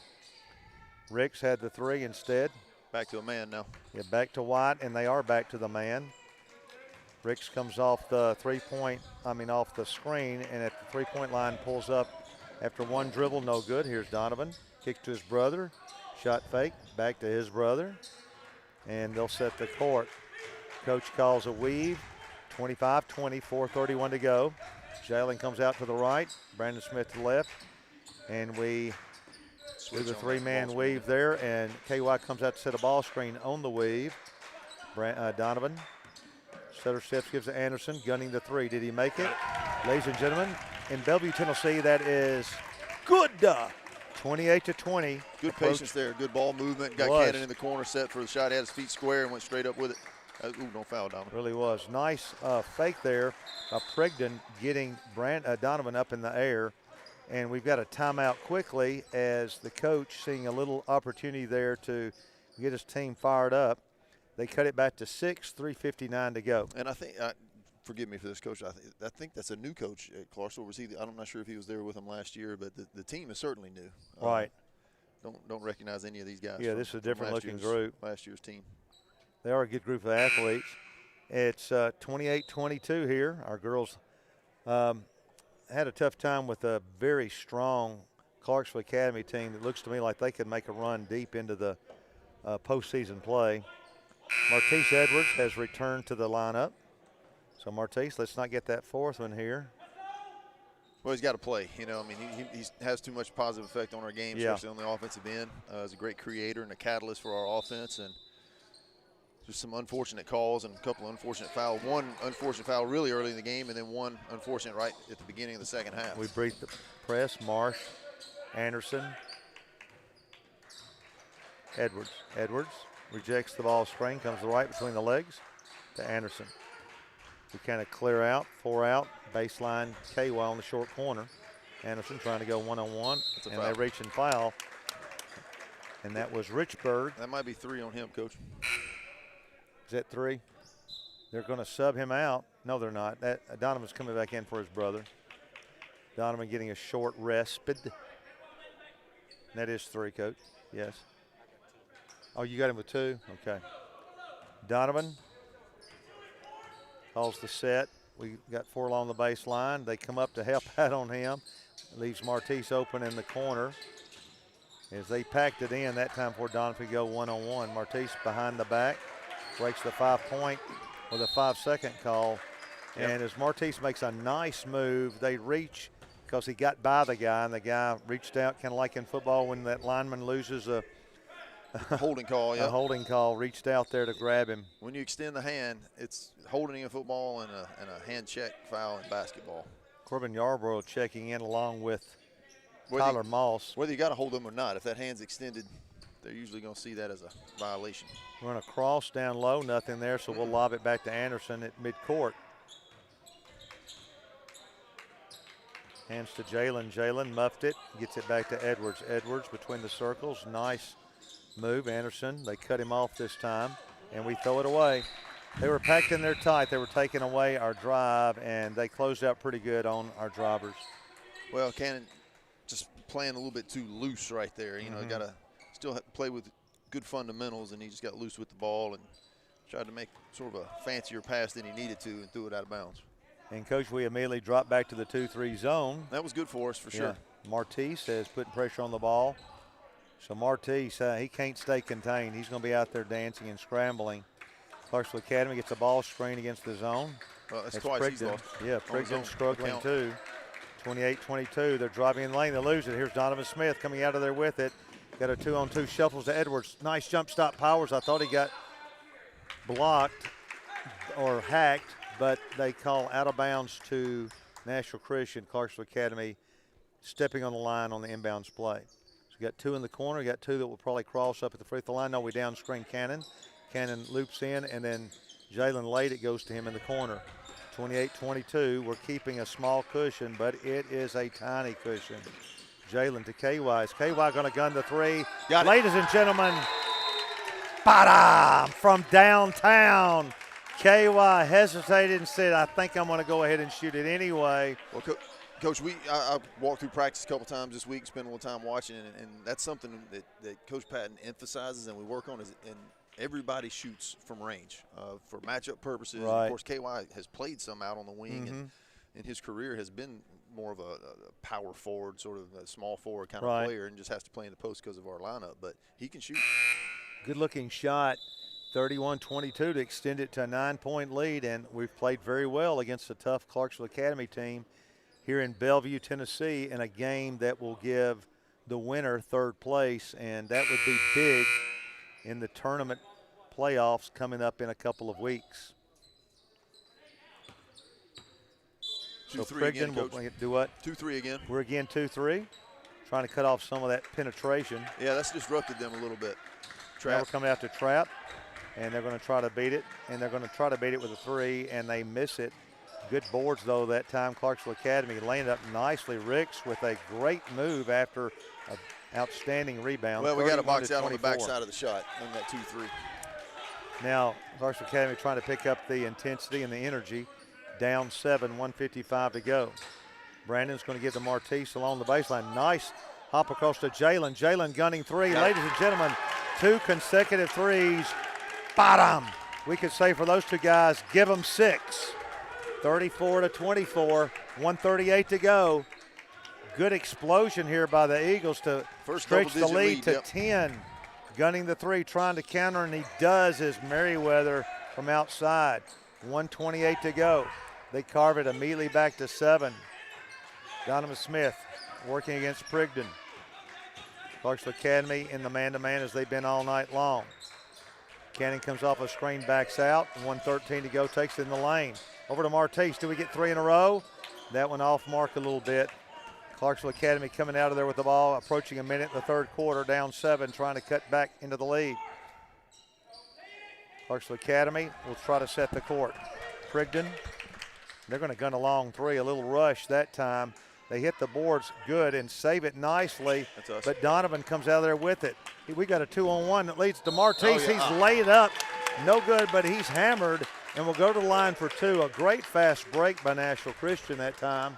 Ricks had the three instead. Back to a man now. Yeah, back to White, and they are back to the man. Ricks comes off the off the screen, and at the three-point line pulls up after one dribble, no good. Here's Donovan, kicks to his brother, shot fake, back to his brother, and they'll set the court. Coach calls a weave, 25-20, 4:31 to go. Jalen comes out to the right, Brandon Smith to the left, and we do the three-man weave there, and KY comes out to set a ball screen on the weave. Donovan, stutter steps, gives to Anderson, gunning the three. Did he make it? Ladies and gentlemen, in Bellevue, Tennessee, that is good. 28-20. Good patience there, good ball movement. Got Cannon in the corner, set for the shot, had his feet square and went straight up with it. Ooh, don't foul, Donovan. Really was. Nice fake there. Prigden getting Donovan up in the air. And we've got a timeout quickly as the coach seeing a little opportunity there to get his team fired up. They cut it back to 6, 3:59 to go. And I think, forgive me for this, Coach, I think that's a new coach at Clarksville. I'm not sure if he was there with them last year, but the team is certainly new. Right. Don't recognize any of these guys. Yeah, this is a different looking group. Last year's team. They are a good group of athletes. It's 28-22 here. Our girls had a tough time with a very strong Clarksville Academy team that looks to me like they could make a run deep into the postseason play. Martise Edwards has returned to the lineup. So Martise, let's not get that fourth one here. Well, he's got to play. You know, I mean, he has too much positive effect on our game, especially on the offensive end. He's a great creator and a catalyst for our offense. And just some unfortunate calls and a couple of unfortunate fouls. One unfortunate foul really early in the game, and then one unfortunate right at the beginning of the second half. We break the press. Marsh, Anderson, Edwards. Edwards rejects the ball screen, comes to the right between the legs to Anderson. We kind of clear out, 4 out, baseline KY on the short corner. Anderson trying to go one-on-one, and they reach and foul. And that was Richburg. That might be 3 on him, Coach. Is that 3? They're going to sub him out. No, they're not. Donovan's coming back in for his brother. Donovan getting a short respite. That is 3, Coach. Yes. Oh, you got him with 2? Okay. Donovan calls the set. We got 4 along the baseline. They come up to help out on him. Leaves Martise open in the corner. As they packed it in that time before Donovan could go one-on-one. Martise behind the back. Breaks the 5-point with a 5-second call. Yep. And as Martise makes a nice move, they reach because he got by the guy, and the guy reached out, kind of like in football when that lineman loses a holding call. A holding call, reached out there to grab him. When you extend the hand, it's holding in football and a hand check foul in basketball. Corbin Yarborough checking in along with Tyler Moss. Whether you got to hold them or not, if that hand's extended, they're usually going to see that as a violation. We're going to cross down low, nothing there, so we'll lob it back to Anderson at midcourt. Hands to Jalen. Jalen muffed it, gets it back to Edwards. Edwards between the circles, nice move. Anderson, they cut him off this time, and we throw it away. They were packed in there tight. They were taking away our drive, and they closed out pretty good on our drivers. Well, Cannon just playing a little bit too loose right there. You know, got to still have to play with good fundamentals, and he just got loose with the ball and tried to make sort of a fancier pass than he needed to and threw it out of bounds. And, Coach, we immediately dropped back to the 2-3 zone. That was good for us for sure. Martise has put pressure on the ball. So Martise, he can't stay contained. He's going to be out there dancing and scrambling. Clarksville Academy gets a ball screen against the zone. Well, that's twice he's lost. Yeah, Prigden's struggling too. 28-22, they're driving in the lane, they lose it. Here's Donovan Smith coming out of there with it. Got a 2-on-2, shuffles to Edwards. Nice jump stop Powers. I thought he got blocked or hacked, but they call out of bounds to Nashville Christian. Clarksville Academy stepping on the line on the inbounds play. So we got 2 in the corner, we got 2 that will probably cross up at the free throw line. No, we down screen Cannon. Cannon loops in, and then Jalen late, it goes to him in the corner. 28-22, we're keeping a small cushion, but it is a tiny cushion. Jalen to KY. Is KY going to gun the three? Got it. Ladies and gentlemen, bada from downtown. KY hesitated and said, I think I'm going to go ahead and shoot it anyway. Well, Coach, I walked through practice a couple times this week, spent a little time watching, and that's something that Coach Patton emphasizes and we work on, and everybody shoots from range for matchup purposes. Right. Of course, KY has played some out on the wing, and in his career has been more of a power forward, sort of a small forward kind of player, and just has to play in the post because of our lineup. But he can shoot. Good-looking shot, 31-22 to extend it to a 9-point lead, and we've played very well against a tough Clarksville Academy team here in Bellevue, Tennessee, in a game that will give the winner third place, and that would be big in the tournament playoffs coming up in a couple of weeks. So 2-3 again, Prigden will Coach. do what? 2-3 again. We're again 2-3, trying to cut off some of that penetration. Yeah, that's disrupted them a little bit. Now we're Trap. coming out to trap, and they're going to try to beat it, and they're going to try to beat it with a three, and they miss it. Good boards, though, that time. Clarksville Academy laying up nicely. Ricks with a great move after an outstanding rebound. Well, we got to box out on the 31-24. backside of the shot on that 2-3. Now, Clarksville Academy trying to pick up the intensity and the energy. Down 7, 1:55 to go. Brandon's going to give to Martise along the baseline. Nice hop across to Jalen. Jalen gunning three. Ladies and gentlemen, 2 consecutive threes. Bottom. We could say for those two guys, give them 6. 34-24, 1:38 to go. Good explosion here by the Eagles to stretch the lead to 10. Gunning the three, trying to counter, and he does, as Merriweather from outside. 1:28 to go. They carve it immediately back to 7. Donovan Smith working against Prigden. Clarksville Academy in the man-to-man as they've been all night long. Cannon comes off a screen, backs out. 1:13 to go, takes it in the lane. Over to Martise. Do we get 3 in a row? That one off mark a little bit. Clarksville Academy coming out of there with the ball, approaching a minute in the third quarter, down 7, trying to cut back into the lead. Clarksville Academy will try to set the court. Prigden, they're going to gun a long three, a little rush that time. They hit the boards good and save it nicely, but Donovan comes out of there with it. We got a 2-on-1 that leads to Martise. He's laid up, no good, but he's hammered and will go to the line for 2. A great fast break by Nashville Christian that time.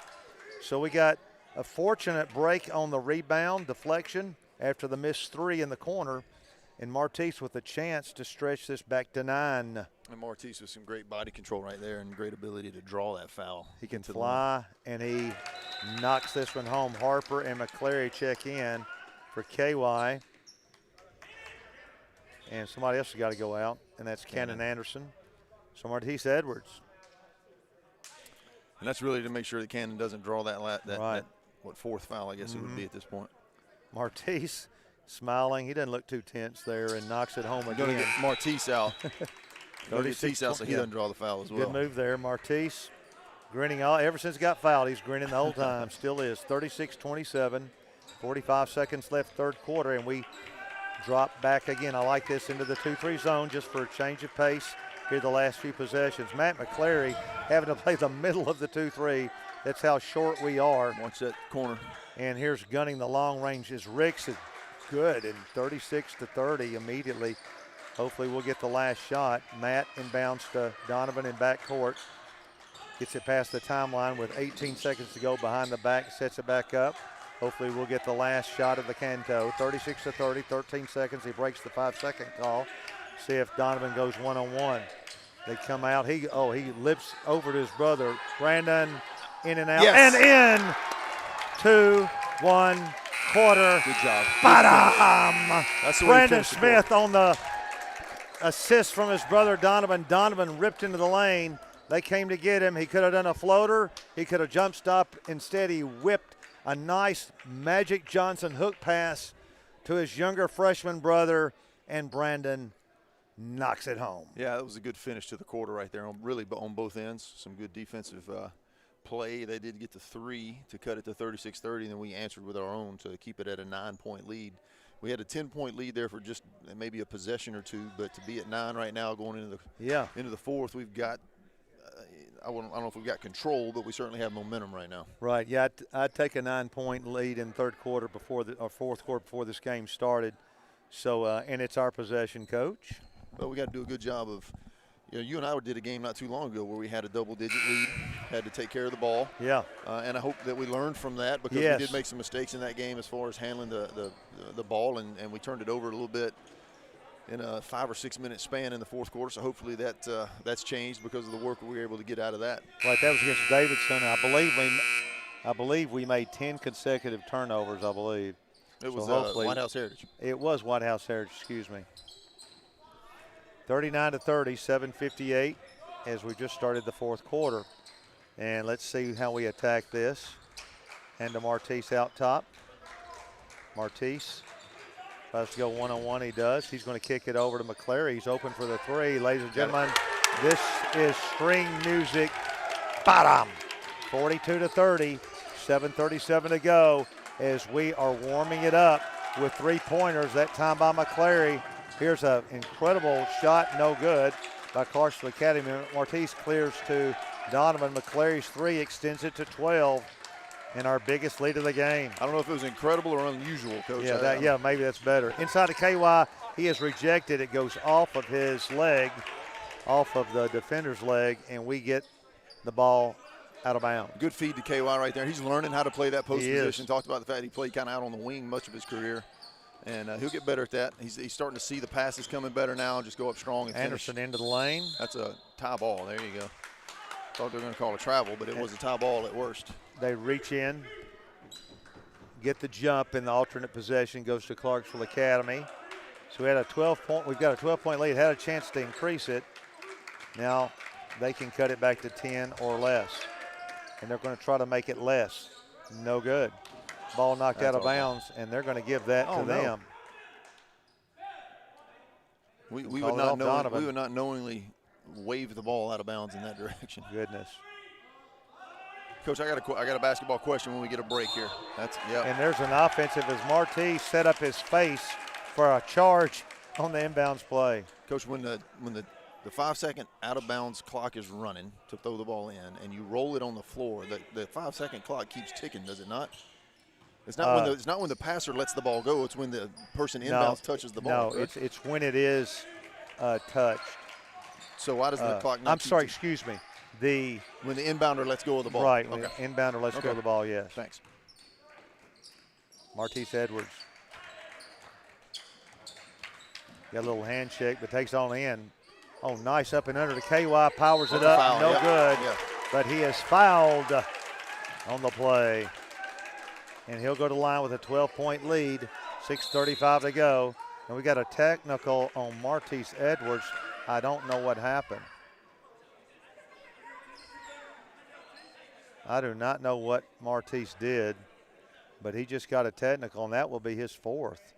So we got a fortunate break on the rebound, deflection, after the missed 3 in the corner. And Martise with a chance to stretch this back to 9. And Martise with some great body control right there and great ability to draw that foul. He can fly, and he knocks this one home. Harper and McClary check in for KY. And somebody else has got to go out, and that's Cannon Anderson. So Martise Edwards. And that's really to make sure that Cannon doesn't draw that fourth foul, I guess it would be at this point. Martise smiling. He doesn't look too tense there and knocks it home again. Going to get Martise out. Going to get Martise out so he doesn't draw the foul as well. Good move there. Martise grinning ever since he got fouled. He's grinning the whole time. Still is. 36-27. 45 seconds left third quarter, and we drop back again. I like this into the 2-3 zone just for a change of pace here the last few possessions. Matt McClary having to play the middle of the 2-3. That's how short we are. Watch that corner. And here's gunning the long range is Ricks. Is good, and 36-30 immediately. Hopefully we'll get the last shot. Matt inbounds to Donovan in backcourt. Gets it past the timeline with 18 seconds to go behind the back, sets it back up. Hopefully we'll get the last shot of the Canto. 36-30, 13 seconds. He breaks the 5-second call. See if Donovan goes one-on-one. They come out. He lips over to his brother. Brandon in and out. Yes. And in 2-1 quarter. Good job. Bottom. That's the way Brandon Smith on the assist from his brother Donovan. Donovan ripped into the lane. They came to get him. He could have done a floater. He could have jump stopped. Instead, he whipped a nice Magic Johnson hook pass to his younger freshman brother, and Brandon knocks it home. Yeah, that was a good finish to the quarter right there, really on both ends. Some good defensive play. They did get the 3 to cut it to 36-30, and then we answered with our own to keep it at a 9-point lead we had a 10-point lead there for just maybe a possession or two, but to be at 9 right now going into the fourth, we've got I don't know if we've got control, but we certainly have momentum right now. Right. Yeah, I'd take a 9-point lead in third quarter or fourth quarter before this game started. So and it's our possession, Coach. But we got to do a good job of. You and I did a game not too long ago where we had a double-digit lead, had to take care of the ball. Yeah. And I hope that we learned from that because we did make some mistakes in that game as far as handling the ball, and we turned it over a little bit in a 5 or 6 minute span in the fourth quarter. So hopefully that's changed because of the work we were able to get out of that. Right, that was against Davidson. I believe we made 10 consecutive turnovers. I believe it was White House Heritage. It was White House Heritage. Excuse me. 39-30, 7:58 as we just started the fourth quarter. And let's see how we attack this. And to Martise out top. Martise tries to go one-on-one. He does. He's going to kick it over to McClary. He's open for the three. Ladies and gentlemen, this is string music. Bottom. 42-30, 7:37 to go as we are warming it up with three-pointers, that time by McClary. Here's an incredible shot, no good, by Clarksville Academy. Martise clears to Donovan. McClary's three extends it to 12, and our biggest lead of the game. I don't know if it was incredible or unusual, Coach. Yeah, maybe that's better. Inside the KY, he is rejected. It goes off of his leg, off of the defender's leg, and we get the ball out of bounds. Good feed to KY right there. He's learning how to play that post position. Talked about the fact he played kind of out on the wing much of his career. And he'll get better at that. He's starting to see the passes coming better now. Just go up strong and Anderson finish. into the lane. That's a tie ball. There you go. Thought they were going to call it travel, but it was a tie ball at worst. They reach in, get the jump, and the alternate possession goes to Clarksville Academy. So we had we've got a 12-point lead. Had a chance to increase it. Now they can cut it back to 10 or less. And they're going to try to make it less. No good. Ball knocked out of bounds, and they're going to give that to them. We would not knowingly wave the ball out of bounds in that direction. Goodness. Coach, I got a basketball question when we get a break here. And there's an offensive as Martise set up his face for a charge on the inbounds play. Coach, when the 5-second out of bounds clock is running to throw the ball in, and you roll it on the floor, the 5-second clock keeps ticking, does it not? It's not when the passer lets the ball go. It's when the person inbounds touches the ball. No, it's when it is touched. So why does the clock not? I'm sorry, excuse me. When the inbounder lets go of the ball. Right, when the inbounder lets go of the ball, yes. Thanks. Martise Edwards. Got a little handshake, but takes on in. Oh, nice up and under to KY. Powers it up. Foul. No good. Yeah. But he is fouled on the play. And he'll go to the line with a 12-point lead. 6:35 to go. And we got a technical on Martise Edwards. I don't know what happened. I do not know what Martise did, but he just got a technical, and that will be his fourth.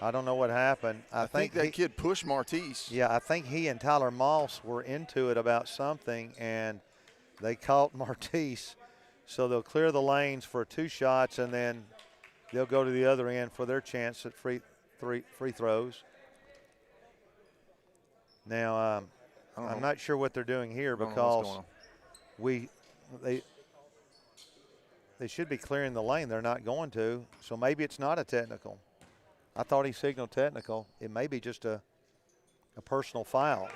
I don't know what happened. I think that kid pushed Martise. Yeah, I think he and Tyler Moss were into it about something, and they caught Martise. So they'll clear the lanes for 2 shots, and then they'll go to the other end for their chance at free throws. Now, I'm not sure what they're doing here because they should be clearing the lane. They're not going to, so maybe it's not a technical. I thought he signaled technical. It may be just a personal foul.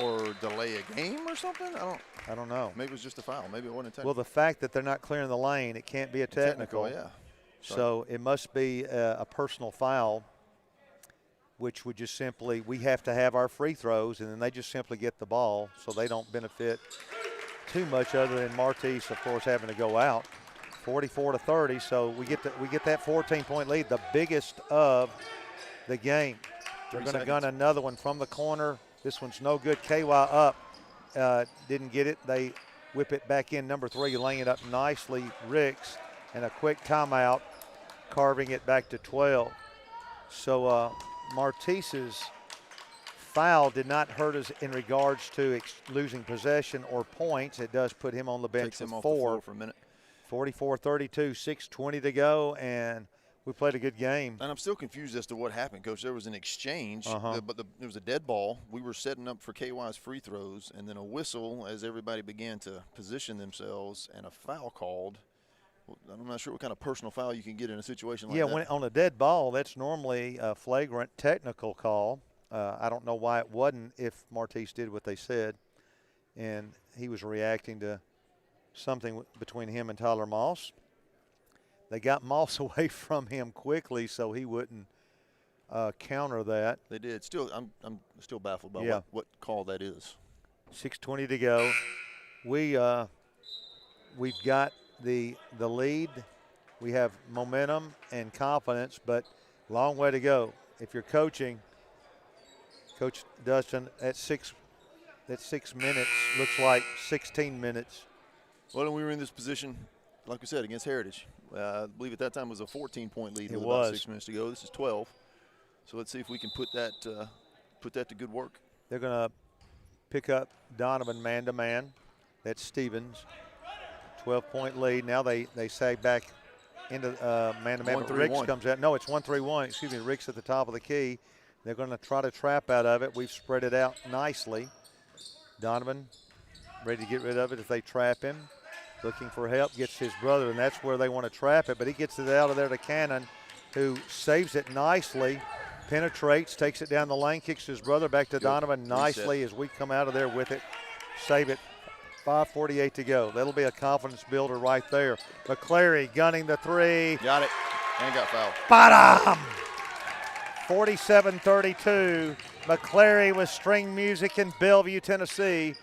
Or delay a game or something? I don't know. Maybe it was just a foul. Maybe it wasn't a technical. Well, the fact that they're not clearing the lane, it can't be a technical. Yeah. So it must be a personal foul, which would just simply, we have to have our free throws, and then they just simply get the ball, so they don't benefit too much other than Martise, of course, having to go out. 44-30, so we get that 14-point lead, the biggest of the game. They're going to gun another one from the corner. This one's no good. KY up, didn't get it. They whip it back in. Number 3 laying it up nicely. Ricks, and a quick timeout, carving it back to 12. So Martise's foul did not hurt us in regards to losing possession or points. It does put him on the bench for 4. Off the floor for a minute. 44-32, 6:20 to go, and we played a good game. And I'm still confused as to what happened, Coach. There was an exchange, Uh-huh. but there was a dead ball. We were setting up for KY's free throws, and then a whistle as everybody began to position themselves, and a foul called. I'm not sure what kind of personal foul you can get in a situation like that. Yeah, when on a dead ball, that's normally a flagrant technical call. I don't know why it wasn't if Martise did what they said, and he was reacting to something between him and Tyler Moss. They got Moss away from him quickly so he wouldn't counter that. They did. Still, I'm still baffled by what call that is. 6:20 to go. We've got the lead. We have momentum and confidence, but long way to go. If you're coaching, Coach Dustin, that 6 minutes looks like 16 minutes. Well, we were in this position, like we said, against Heritage. I believe at that time it was a 14-point lead with It about was. 6 minutes to go. This is 12. So let's see if we can put that to good work. They're going to pick up Donovan man-to-man. That's Stevens. 12-point lead. Now they sag back into man-to-man. But Ricks comes out. No, it's 1-3-1. Excuse me, Ricks at the top of the key. They're going to try to trap out of it. We've spread it out nicely. Donovan ready to get rid of it if they trap him. Looking for help, gets his brother, and that's where they want to trap it. But he gets it out of there to Cannon, who saves it nicely, penetrates, takes it down the lane, kicks his brother back to Donovan nicely as we come out of there with it. Save it. 5:48 to go. That'll be a confidence builder right there. McClary gunning the three. Got it. And got fouled. Bottom! 47-32. McClary with string music in Bellevue, Tennessee.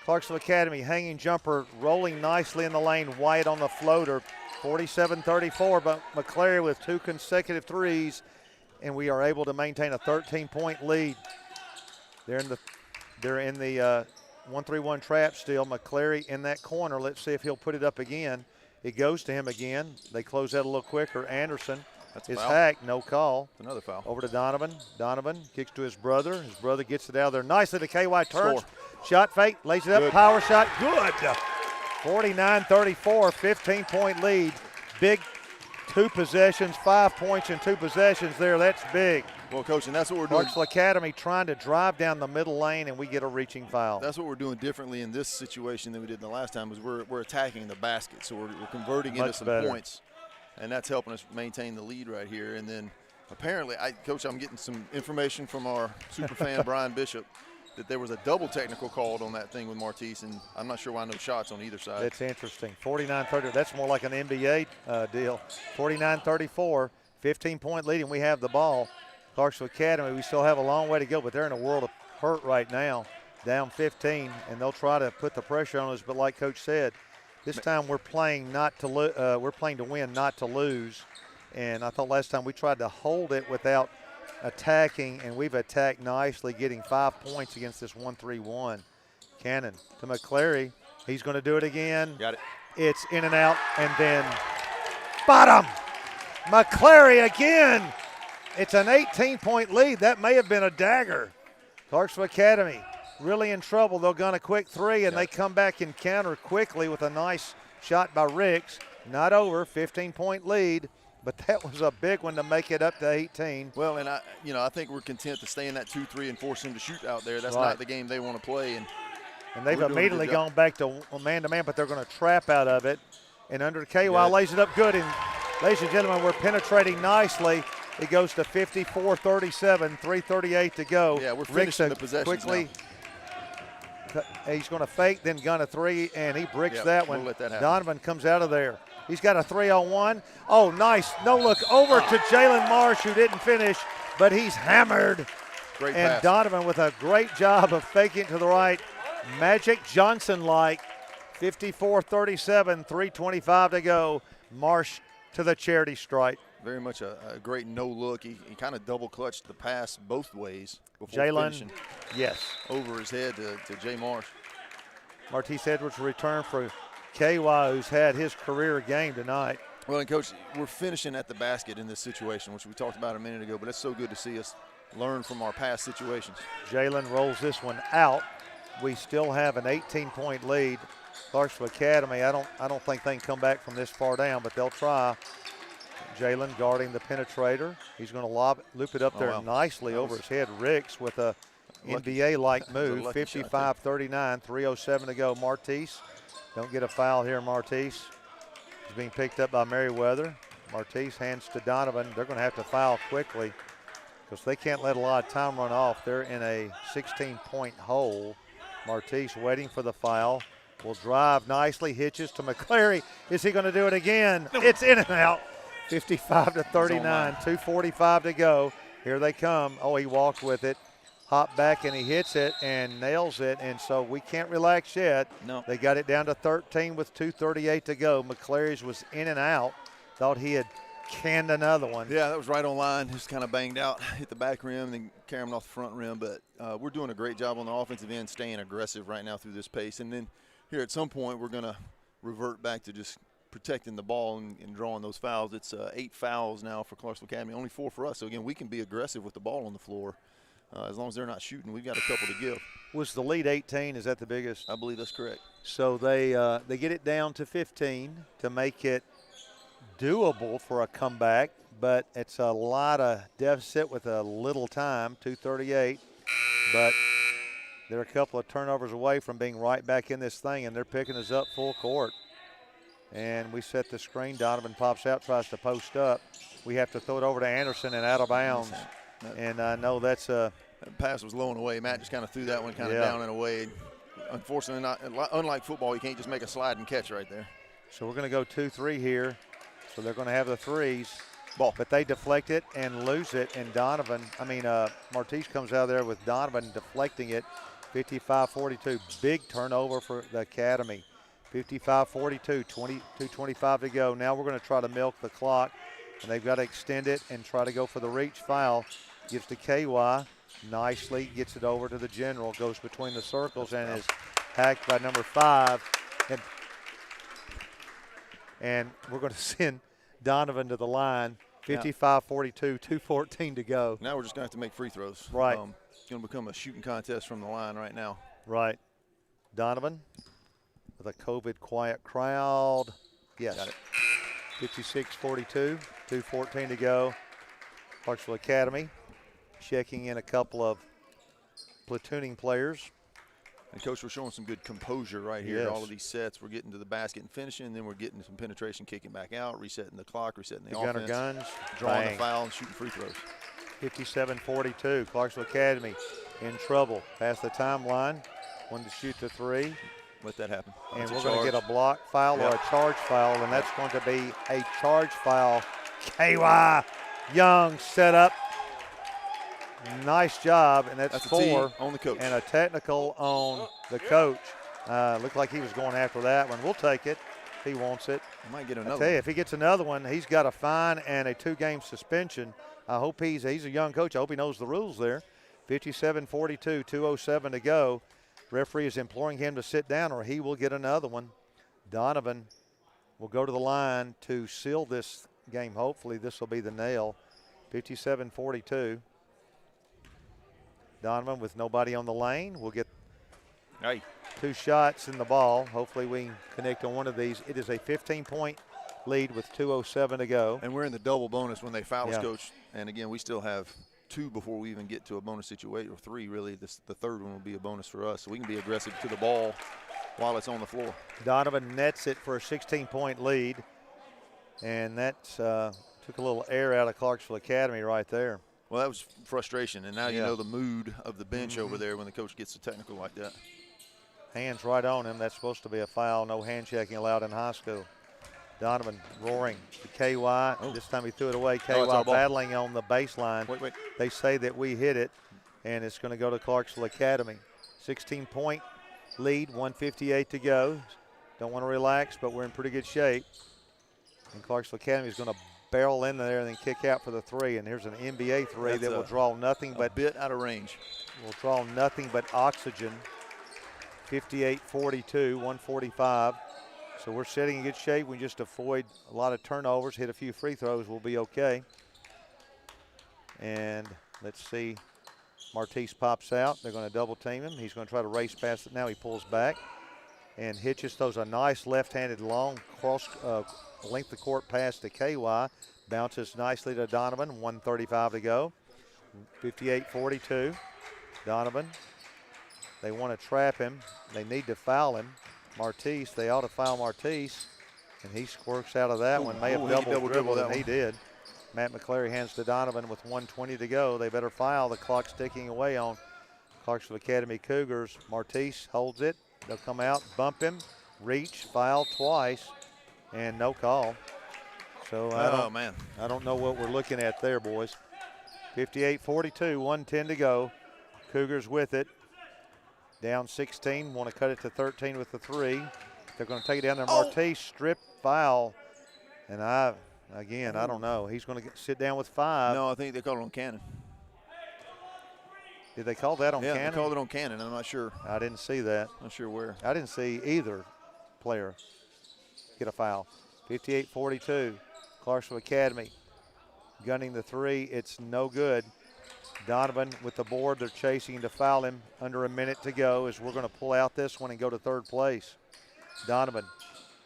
Clarksville Academy hanging jumper rolling nicely in the lane. White on the floater. 47-34, but McClary with 2 consecutive threes, and we are able to maintain a 13-point lead. They're in the 1-3-1 trap still. McClary in that corner. Let's see if he'll put it up again. It goes to him again. They close that a little quicker. Anderson is hacked. No call. It's another foul. Over to Donovan. Donovan kicks to his brother. His brother gets it out of there nicely to KY. Turns. Shot fake. Lays it up. Good. Power shot. Good. 49-34. 15-point lead. Big 2 possessions. 5 points in 2 possessions there. That's big. Well, Coach, and that's what we're doing. Clarksville Academy trying to drive down the middle lane, and we get a reaching foul. That's what we're doing differently in this situation than we did the last time. Is we're attacking the basket, so we're converting into some points, and that's helping us maintain the lead right here. And then apparently, Coach, I'm getting some information from our super fan Brian Bishop that there was a double technical called on that thing with Martise, and I'm not sure why no shots on either side. That's interesting. 49-30. That's more like an NBA deal. 49-34, 15-point lead, and we have the ball. Clarksville Academy, we still have a long way to go, but they're in a world of hurt right now, down 15, and they'll try to put the pressure on us. But like Coach said, this time we're playing we're playing to win, not to lose. And I thought last time we tried to hold it without attacking, and we've attacked nicely, getting 5 points against this 1-3-1. Cannon to McClary. He's going to do it again. Got it. It's in and out, and then bottom. McClary again. It's an 18-point lead. That may have been a dagger. Clarksville Academy really in trouble. They'll gun a quick 3, and they come back and counter quickly with a nice shot by Ricks. Not over, 15-point lead, but that was a big one to make it up to 18. Well, and I think we're content to stay in that 2-3 and force them to shoot out there. That's not the game they want to play. And they've immediately gone back to man-to-man, but they're going to trap out of it. And under KY lays it up good. And ladies and gentlemen, we're penetrating nicely. It goes to 54-37, 3:38 to go. Yeah, we're finishing the possessions quickly. Now. He's going to fake, then gun a 3, and he bricks that one. We'll let that happen. Donovan comes out of there. He's got a 3-on-1. Oh, nice. No look over to Jalen Marsh, who didn't finish, but he's hammered. Great and pass. Donovan with a great job of faking to the right. Magic Johnson-like. 54-37, 3:25 to go. Marsh to the charity stripe. Very much a great no-look. He kind of double-clutched the pass both ways before Jalen, finishing over his head to Jay Marsh. Martise Edwards return for KY, who's had his career game tonight. Well, and Coach, we're finishing at the basket in this situation, which we talked about a minute ago, but it's so good to see us learn from our past situations. Jalen rolls this one out. We still have an 18-point lead. Clarksville Academy, I don't think they can come back from this far down, but they'll try. Jalen guarding the penetrator. He's going to loop it up there nicely over his head. Ricks with a NBA-like move. 55-39, 3:07 to go. Martise, don't get a foul here, Martise. He's being picked up by Merriweather. Martise hands to Donovan. They're going to have to foul quickly because they can't let a lot of time run off. They're in a 16-point hole. Martise waiting for the foul. Will drive nicely, hitches to McCleary. Is he going to do it again? It's in and out. 55-39, 2:45 to go. Here they come. Oh, he walked with it. Hop back and he hits it and nails it. And so we can't relax yet. No. They got it down to 13 with 2:38 to go. McCleary's was in and out. Thought he had canned another one. Yeah, that was right on line. Just kind of banged out, hit the back rim, then carry him off the front rim. But we're doing a great job on the offensive end, staying aggressive right now through this pace. And then here at some point we're going to revert back to just protecting the ball and drawing those fouls. It's 8 fouls now for Clarksville Academy, only 4 for us. So, again, we can be aggressive with the ball on the floor. As long as they're not shooting, we've got a couple to give. Was the lead 18? Is that the biggest? I believe that's correct. So they get it down to 15 to make it doable for a comeback, but it's a lot of deficit with a little time, 2:38. But they're a couple of turnovers away from being right back in this thing, and they're picking us up full court. And we set the screen. Donovan pops out, tries to post up. We have to throw it over to Anderson and out of bounds. And I know that's a – that pass was low and away. Matt just kind of threw that one kind of down and away. Unfortunately, unlike football, you can't just make a slide and catch right there. So we're going to go 2-3 here. So they're going to have the threes. Ball. But they deflect it and lose it. And Martise comes out of there with Donovan deflecting it. 55-42. Big turnover for the Academy. 55-42, 2:25 to go. Now we're going to try to milk the clock, and they've got to extend it and try to go for the reach foul. Gives to KY, nicely gets it over to the general, goes between the circles and is hacked by number 5. And we're going to send Donovan to the line. 55-42, 2:14 to go. Now we're just going to have to make free throws. Right. It's going to become a shooting contest from the line right now. Right. Donovan. With a COVID quiet crowd. Yes. Got it. 56-42, 2:14 to go. Clarksville Academy checking in a couple of platooning players. And, Coach, we're showing some good composure right here. Yes. All of these sets, we're getting to the basket and finishing, and then we're getting some penetration, kicking back out, resetting the clock, resetting the Gunner offense. guns. Drawing Bang. the foul and shooting free throws. 57-42, Clarksville Academy in trouble. Past the timeline, wanted to shoot the 3. Let that happen. And That's we're a going to charge. get a block foul or a charge foul, and that's going to be a charge foul. KY Young set up. Nice job, and that's 4 on the coach. And a technical on the coach. Looked like he was going after that one. We'll take it if he wants it. Might get I another tell you, one. if he gets another one, he's got a fine and a 2-game suspension. I hope he's a young coach. I hope he knows the rules there. 57-42, 2:07 to go. Referee is imploring him to sit down or he will get another one. Donovan will go to the line to seal this game. Hopefully this will be the nail. 57-42. Donovan with nobody on the lane will get 2 shots in the ball. Hopefully we can connect on one of these. It is a 15-point lead with 2:07 to go. And we're in the double bonus when they foul us, Coach. And, again, we still have 2 before we even get to a bonus situation, or 3 really. The third one will be a bonus for us. So we can be aggressive to the ball while it's on the floor. Donovan nets it for a 16-point lead. And that took a little air out of Clarksville Academy right there. Well, that was frustration. And now you know the mood of the bench over there when the coach gets a technical like that. Hands right on him. That's supposed to be a foul. No hand checking allowed in high school. Donovan roaring to KY. This time he threw it away. KY battling on the baseline. Wait. They say that we hit it, and it's going to go to Clarksville Academy. 16-point lead, 1:58 to go. Don't want to relax, but we're in pretty good shape. And Clarksville Academy is going to barrel in there and then kick out for the 3. And here's an NBA 3 that will draw nothing but a bit out of range. Will draw nothing but oxygen. 58-42, 1:45. So we're sitting in good shape. We just avoid a lot of turnovers, hit a few free throws, we'll be okay. And let's see, Martise pops out. They're going to double team him. He's going to try to race past it. Now he pulls back. And Hitchens throws a nice left-handed long cross length of court pass to KY. Bounces nicely to Donovan. 1:35 to go. 58-42. Donovan. They want to trap him. They need to foul him. Martise, they ought to foul Martise. And he squirks out of that one. May have double dribbled, and he did. Matt McClary hands to Donovan with 1:20 to go. They better foul. The clock's ticking away on Clarksville Academy Cougars. Martise holds it. They'll come out, bump him, reach, foul twice, and no call. So I don't know what we're looking at there, boys. 58-42, 1:10 to go. Cougars with it. Down 16, want to cut it to 13 with the 3. They're going to take it down there. Martise, strip, foul. And I don't know. He's going to sit down with 5. No, I think they called it on Cannon. Did they call that on Cannon? Yeah, they called it on Cannon. I'm not sure. I didn't see that. Not sure where. I didn't see either player get a foul. 58-42, Clarksville Academy gunning the 3. It's no good. Donovan with the board. They're chasing to foul him. Under a minute to go as we're going to pull out this one and go to third place. Donovan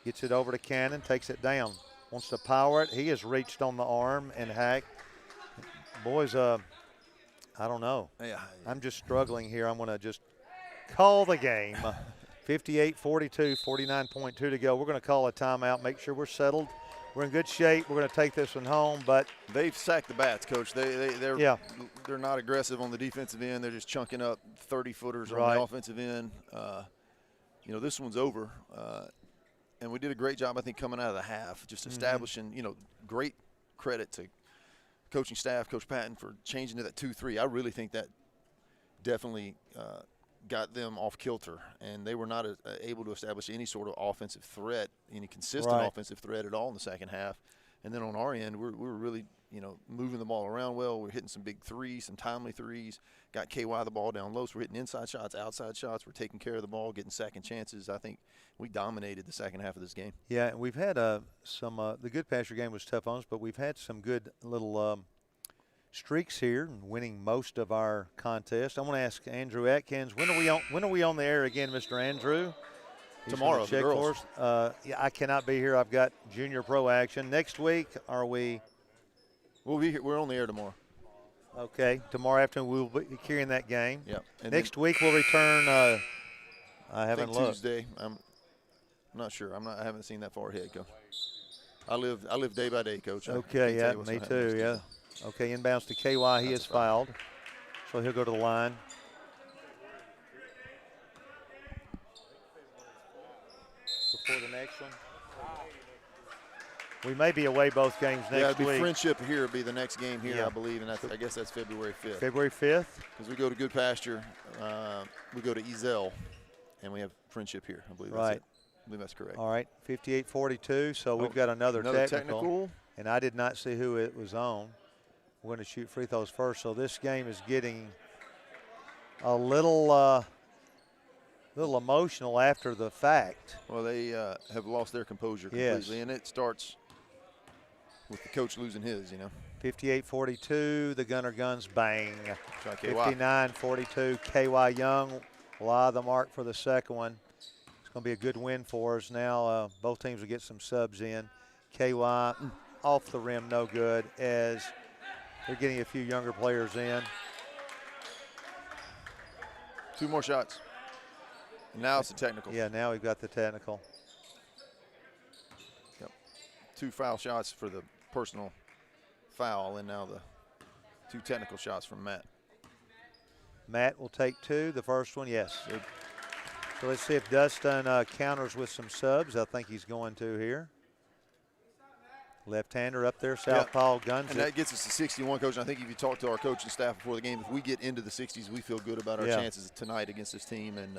gets it over to Cannon, takes it down. Wants to power it. He has reached on the arm and hacked. Boys, I don't know. Yeah. I'm just struggling here. I'm going to just call the game. 58-42, 49.2 to go. We're going to call a timeout, make sure we're settled. We're in good shape. We're going to take this one home, but they've sacked the bats, Coach. They're not aggressive on the defensive end. They're just chunking up 30-footers on the offensive end. This one's over, and we did a great job, I think, coming out of the half, just establishing. Great credit to coaching staff, Coach Patton, for changing to that 2-3. I really think that definitely got them off kilter, and they were not able to establish any sort of offensive threat, any consistent offensive threat at all in the second half. And then on our end, we were really, moving the ball around well. We're hitting some big threes, some timely threes. Got KY the ball down low, so we're hitting inside shots, outside shots. We're taking care of the ball, getting second chances. I think we dominated the second half of this game. Yeah, and we've had some the Good Pasture game was tough on us, but we've had some good little streaks here and winning most of our contests. I want to ask Andrew Atkins, when are we on the air again, Mr. Andrew? Tomorrow, the girls. I cannot be here. I've got junior pro action. Next week, are we? We'll be here. We're on the air tomorrow. Okay, tomorrow afternoon we'll be carrying that game. Yeah. Next week we'll return. I haven't looked. Tuesday. I'm not sure. I haven't seen that far ahead, Coach. I live day by day, Coach. Okay, yeah, me too. Yeah. Okay, inbounds to KY. He is fouled, so he'll go to the line. Before the next one. We may be away both games next week. Yeah, it'll be Friendship here. It'll be the next game here, I believe, and I guess that's February 5th. February 5th? Because we go to Good Pasture, we go to Ezel, and we have Friendship here. I believe that's it. I believe that's correct. All right, 58-42, so we've got another technical. And I did not see who it was on. We're going to shoot free throws first, so this game is getting a little emotional after the fact. Well, they have lost their composure completely, and it starts with the coach losing his, 58-42, the Gunner guns bang. 59-42, KY Young will eye the mark for the second one. It's going to be a good win for us. Now both teams will get some subs in. KY off the rim, no good, as they're getting a few younger players in. 2 more shots. Now it's a technical. Yeah, now we've got the technical. Yep. 2 foul shots for the personal foul, and now the 2 technical shots from Matt. Matt will take 2. The first one, yes. So let's see if Dustin counters with some subs. I think he's going to here. Left-hander up there, southpaw guns. And that gets us to 61, Coach. And I think if you talk to our coaching staff before the game, if we get into the 60s, we feel good about our chances tonight against this team. And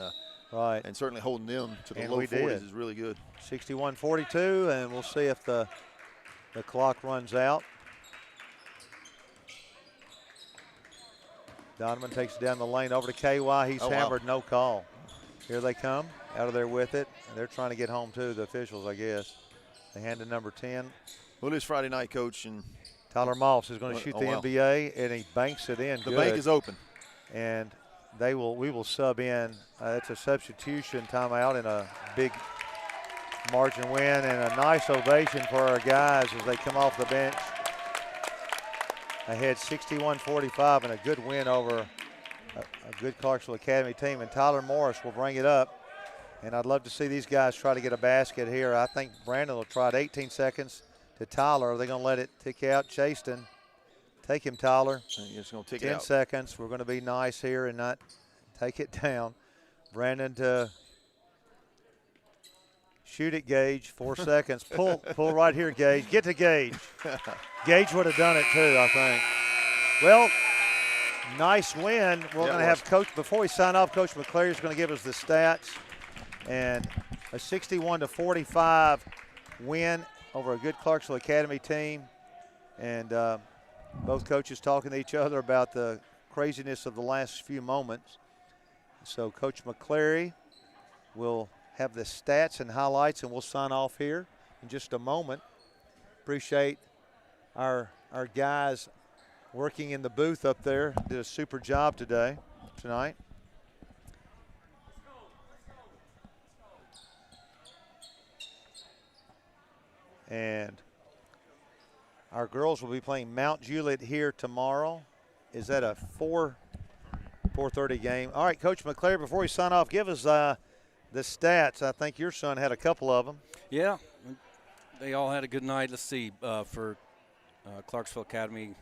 and certainly holding them to the low 40s is really good. 61-42, and we'll see if the clock runs out. Donovan takes it down the lane over to KY. He's hammered, no call. Here they come, out of there with it. And they're trying to get home too, the officials, I guess. They hand to number 10. Well, it is Friday night, Coach. And Tyler Moss is going to shoot the NBA, and he banks it in. The bank is open. And we will sub in. It's a substitution timeout and a big margin win, and a nice ovation for our guys as they come off the bench. Ahead 61-45 and a good win over a good Clarksville Academy team. And Tyler Morris will bring it up. And I'd love to see these guys try to get a basket here. I think Brandon will try it. 18 seconds to Tyler. Are they going to let it tick out? Chaston. Take him, Tyler. You're just going to tick 10 it out. seconds. We're going to be nice here and not take it down. Brandon to shoot it, Gage. 4 seconds. Pull right here, Gage. Get to Gage. Gage would have done it too, I think. Well, nice win. We're going to have Coach, before we sign off, Coach McCleary is going to give us the stats. And a 61-45 win over a good Clarksville Academy team. And both coaches talking to each other about the craziness of the last few moments. So Coach McCleary will have the stats and highlights, and we'll sign off here in just a moment. Appreciate our guys working in the booth up there. Did a super job tonight. And our girls will be playing Mount Juliet here tomorrow. Is that a 4:30 game? All right, Coach McCleary, before we sign off, give us the stats. I think your son had a couple of them. Yeah, they all had a good night. Let's see. For Clarksville Academy,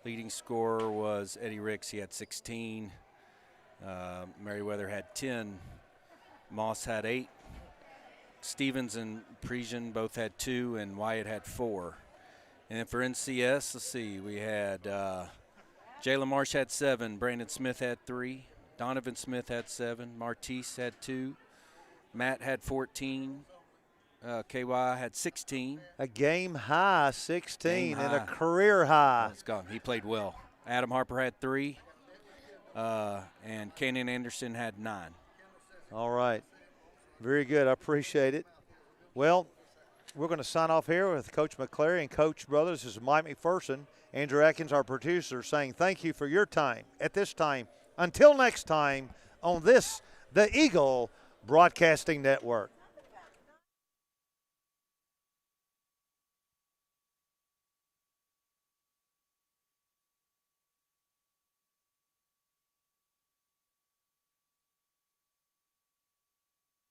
leading scorer was Eddie Ricks. He had 16. Merriweather had 10. Moss had 8. Stevens and Parisian both had 2, and Wyatt had 4. And then for NCS, let's see, we had Jalen Marsh had 7, Brandon Smith had 3, Donovan Smith had 7, Martise had 2, Matt had 14, KY had 16. A game high 16 and a career high. Let's go. He played well. Adam Harper had 3, and Kanan Anderson had 9. All right. Very good. I appreciate it. Well, we're going to sign off here with Coach McCleary and Coach Brothers. This is Mike McPherson. Andrew Atkins, our producer, saying thank you for your time at this time. Until next time on this, the Eagle Broadcasting Network.